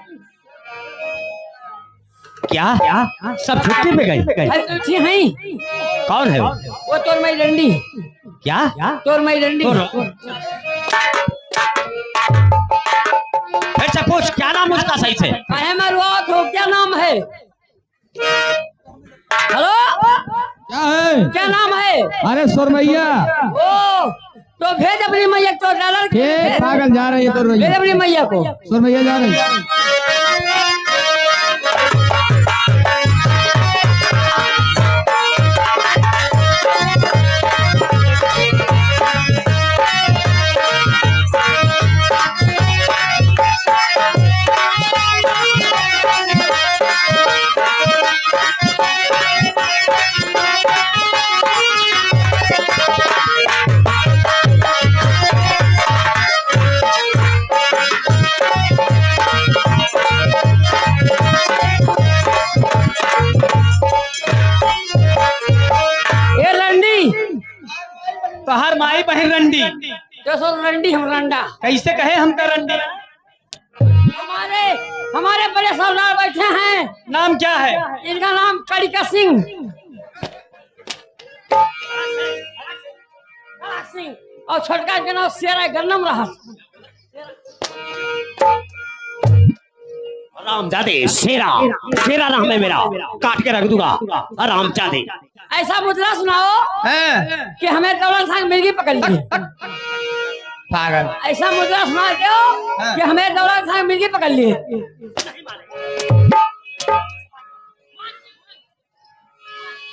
क्या सब छुट्टी पे गई? है कौन है वो? तोर मई डंडी। क्या? तोर मई डंडी। फिर से पूछ, क्या नाम उसका सही से? अरे मरुआ तो क्या नाम है? हेलो, क्या है? क्या नाम है? अरे सुरमैया। ओ तो भेज अपनी मैया को। डॉलर के पागल जा रही है तो भेज अपनी मैया को। सुरमैया जा रही है। तो हर माई बहन रंडी। तो रंडी हम रंडा कैसे कहे हम का रंडी? हमारे बड़े सरदार बैठे हैं। नाम क्या है? इनका नाम कड़िका सिंह। और छोटका के नाम शेरा गन्नम रहा। रामजादे शेरा, शेरा नाम है मेरा, काट के रख दूंगा। रामजादे ऐसा मुद्रा सुनाओ कि हमें दौलत खान मिर्गी पकड़ ली। पागल। ऐसा मुद्रा सुना दो कि हमें दौलत खान मिर्गी पकड़ ली।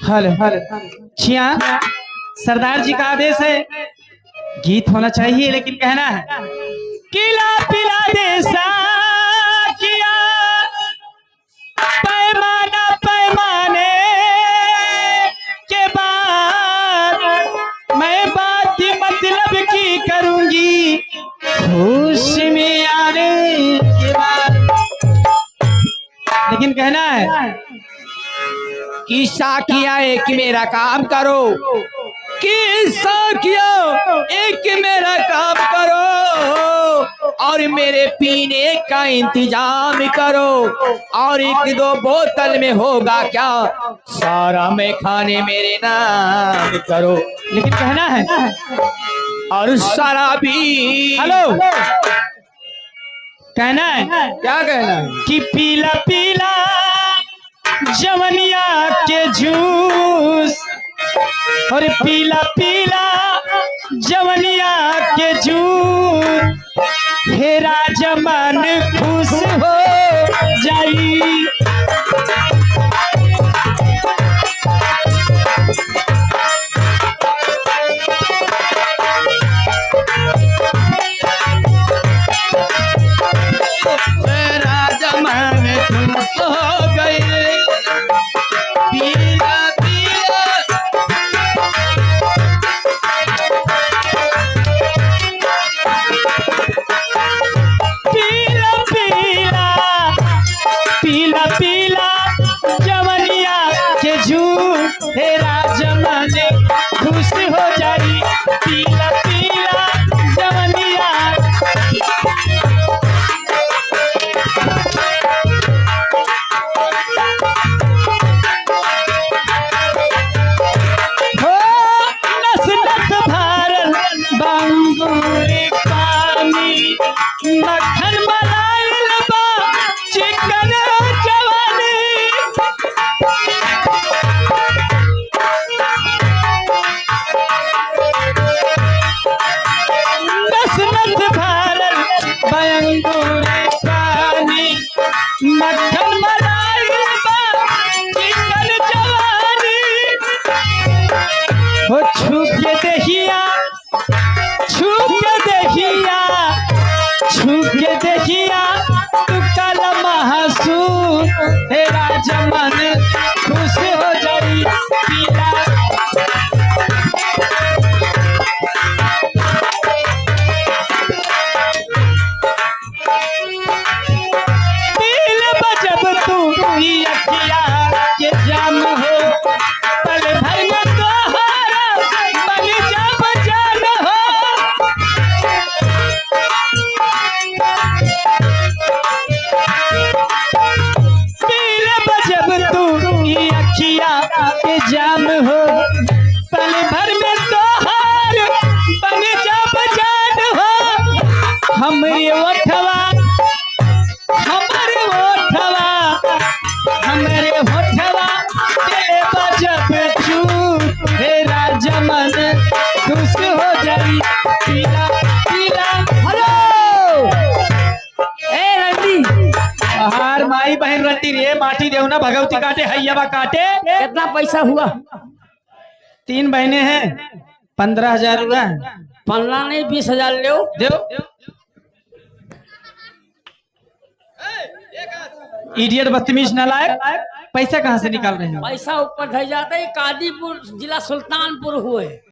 हेलो छिया, सरदार जी का आदेश है, गीत होना चाहिए, लेकिन कहना है किला पिला दे साकिया पैमाना कि साखिया एक मेरा काम करो, कि साखिया एक मेरा काम करो और मेरे पीने का इंतजाम करो, और 1-2 बोतल में होगा क्या, सारा मैं खाने मेरे नाम करो। लेकिन कहना है और शराबी, हेलो, कहना है, क्या कहना है? कि पीला पीला जवनिया के जूस, और पीला पीला जवनिया के जूस, हेरा जमान खुश हो जाई। मेरा जमान खुश हो गई, पीला पीला पीला पीला पीला पीला जवनिया के जूस, हेरा जमान खुश हो जाई। पीला पीला जवनिया हो, नस नस भरल बंगूरी पानी, मक्खन मलाइल बा चिकन जवानी। नस नस भरल बंगूरी पानी, मक्खन मलाइल बा चिकन जवानी। हो छू के देखिया, छू के देखिया, छू के देखिया, तू कल महसूस, तेरा जमन खुश हो जाई। पीला पील बजब तू ई अखिया के जाम हो, पल भर में तोहरा बन जाब जान हो। पील बजब तू ई अखिया के जाम हो, पल भर में तोहर बन जाब जान हो। हमरे ओठवा, हमरे ओठवा, हमरे होठवा तेरे बजब चूत, तेरा जमन खुश हो जाई। पीला पीला हेलो ए रंडी, हार माई बहन रंडी रे, माटी देवना भगवती काटे हैया काटे। कितना पैसा हुआ? 3 बहने हैं, 15,000 हुआ। 15 नहीं 20,000 लो। दो इडियट, बदतमीज, नालायक, पैसा कहाँ से निकाल रहे हैं? पैसा ऊपर धर जाता है। कादीपुर जिला सुल्तानपुर हुए।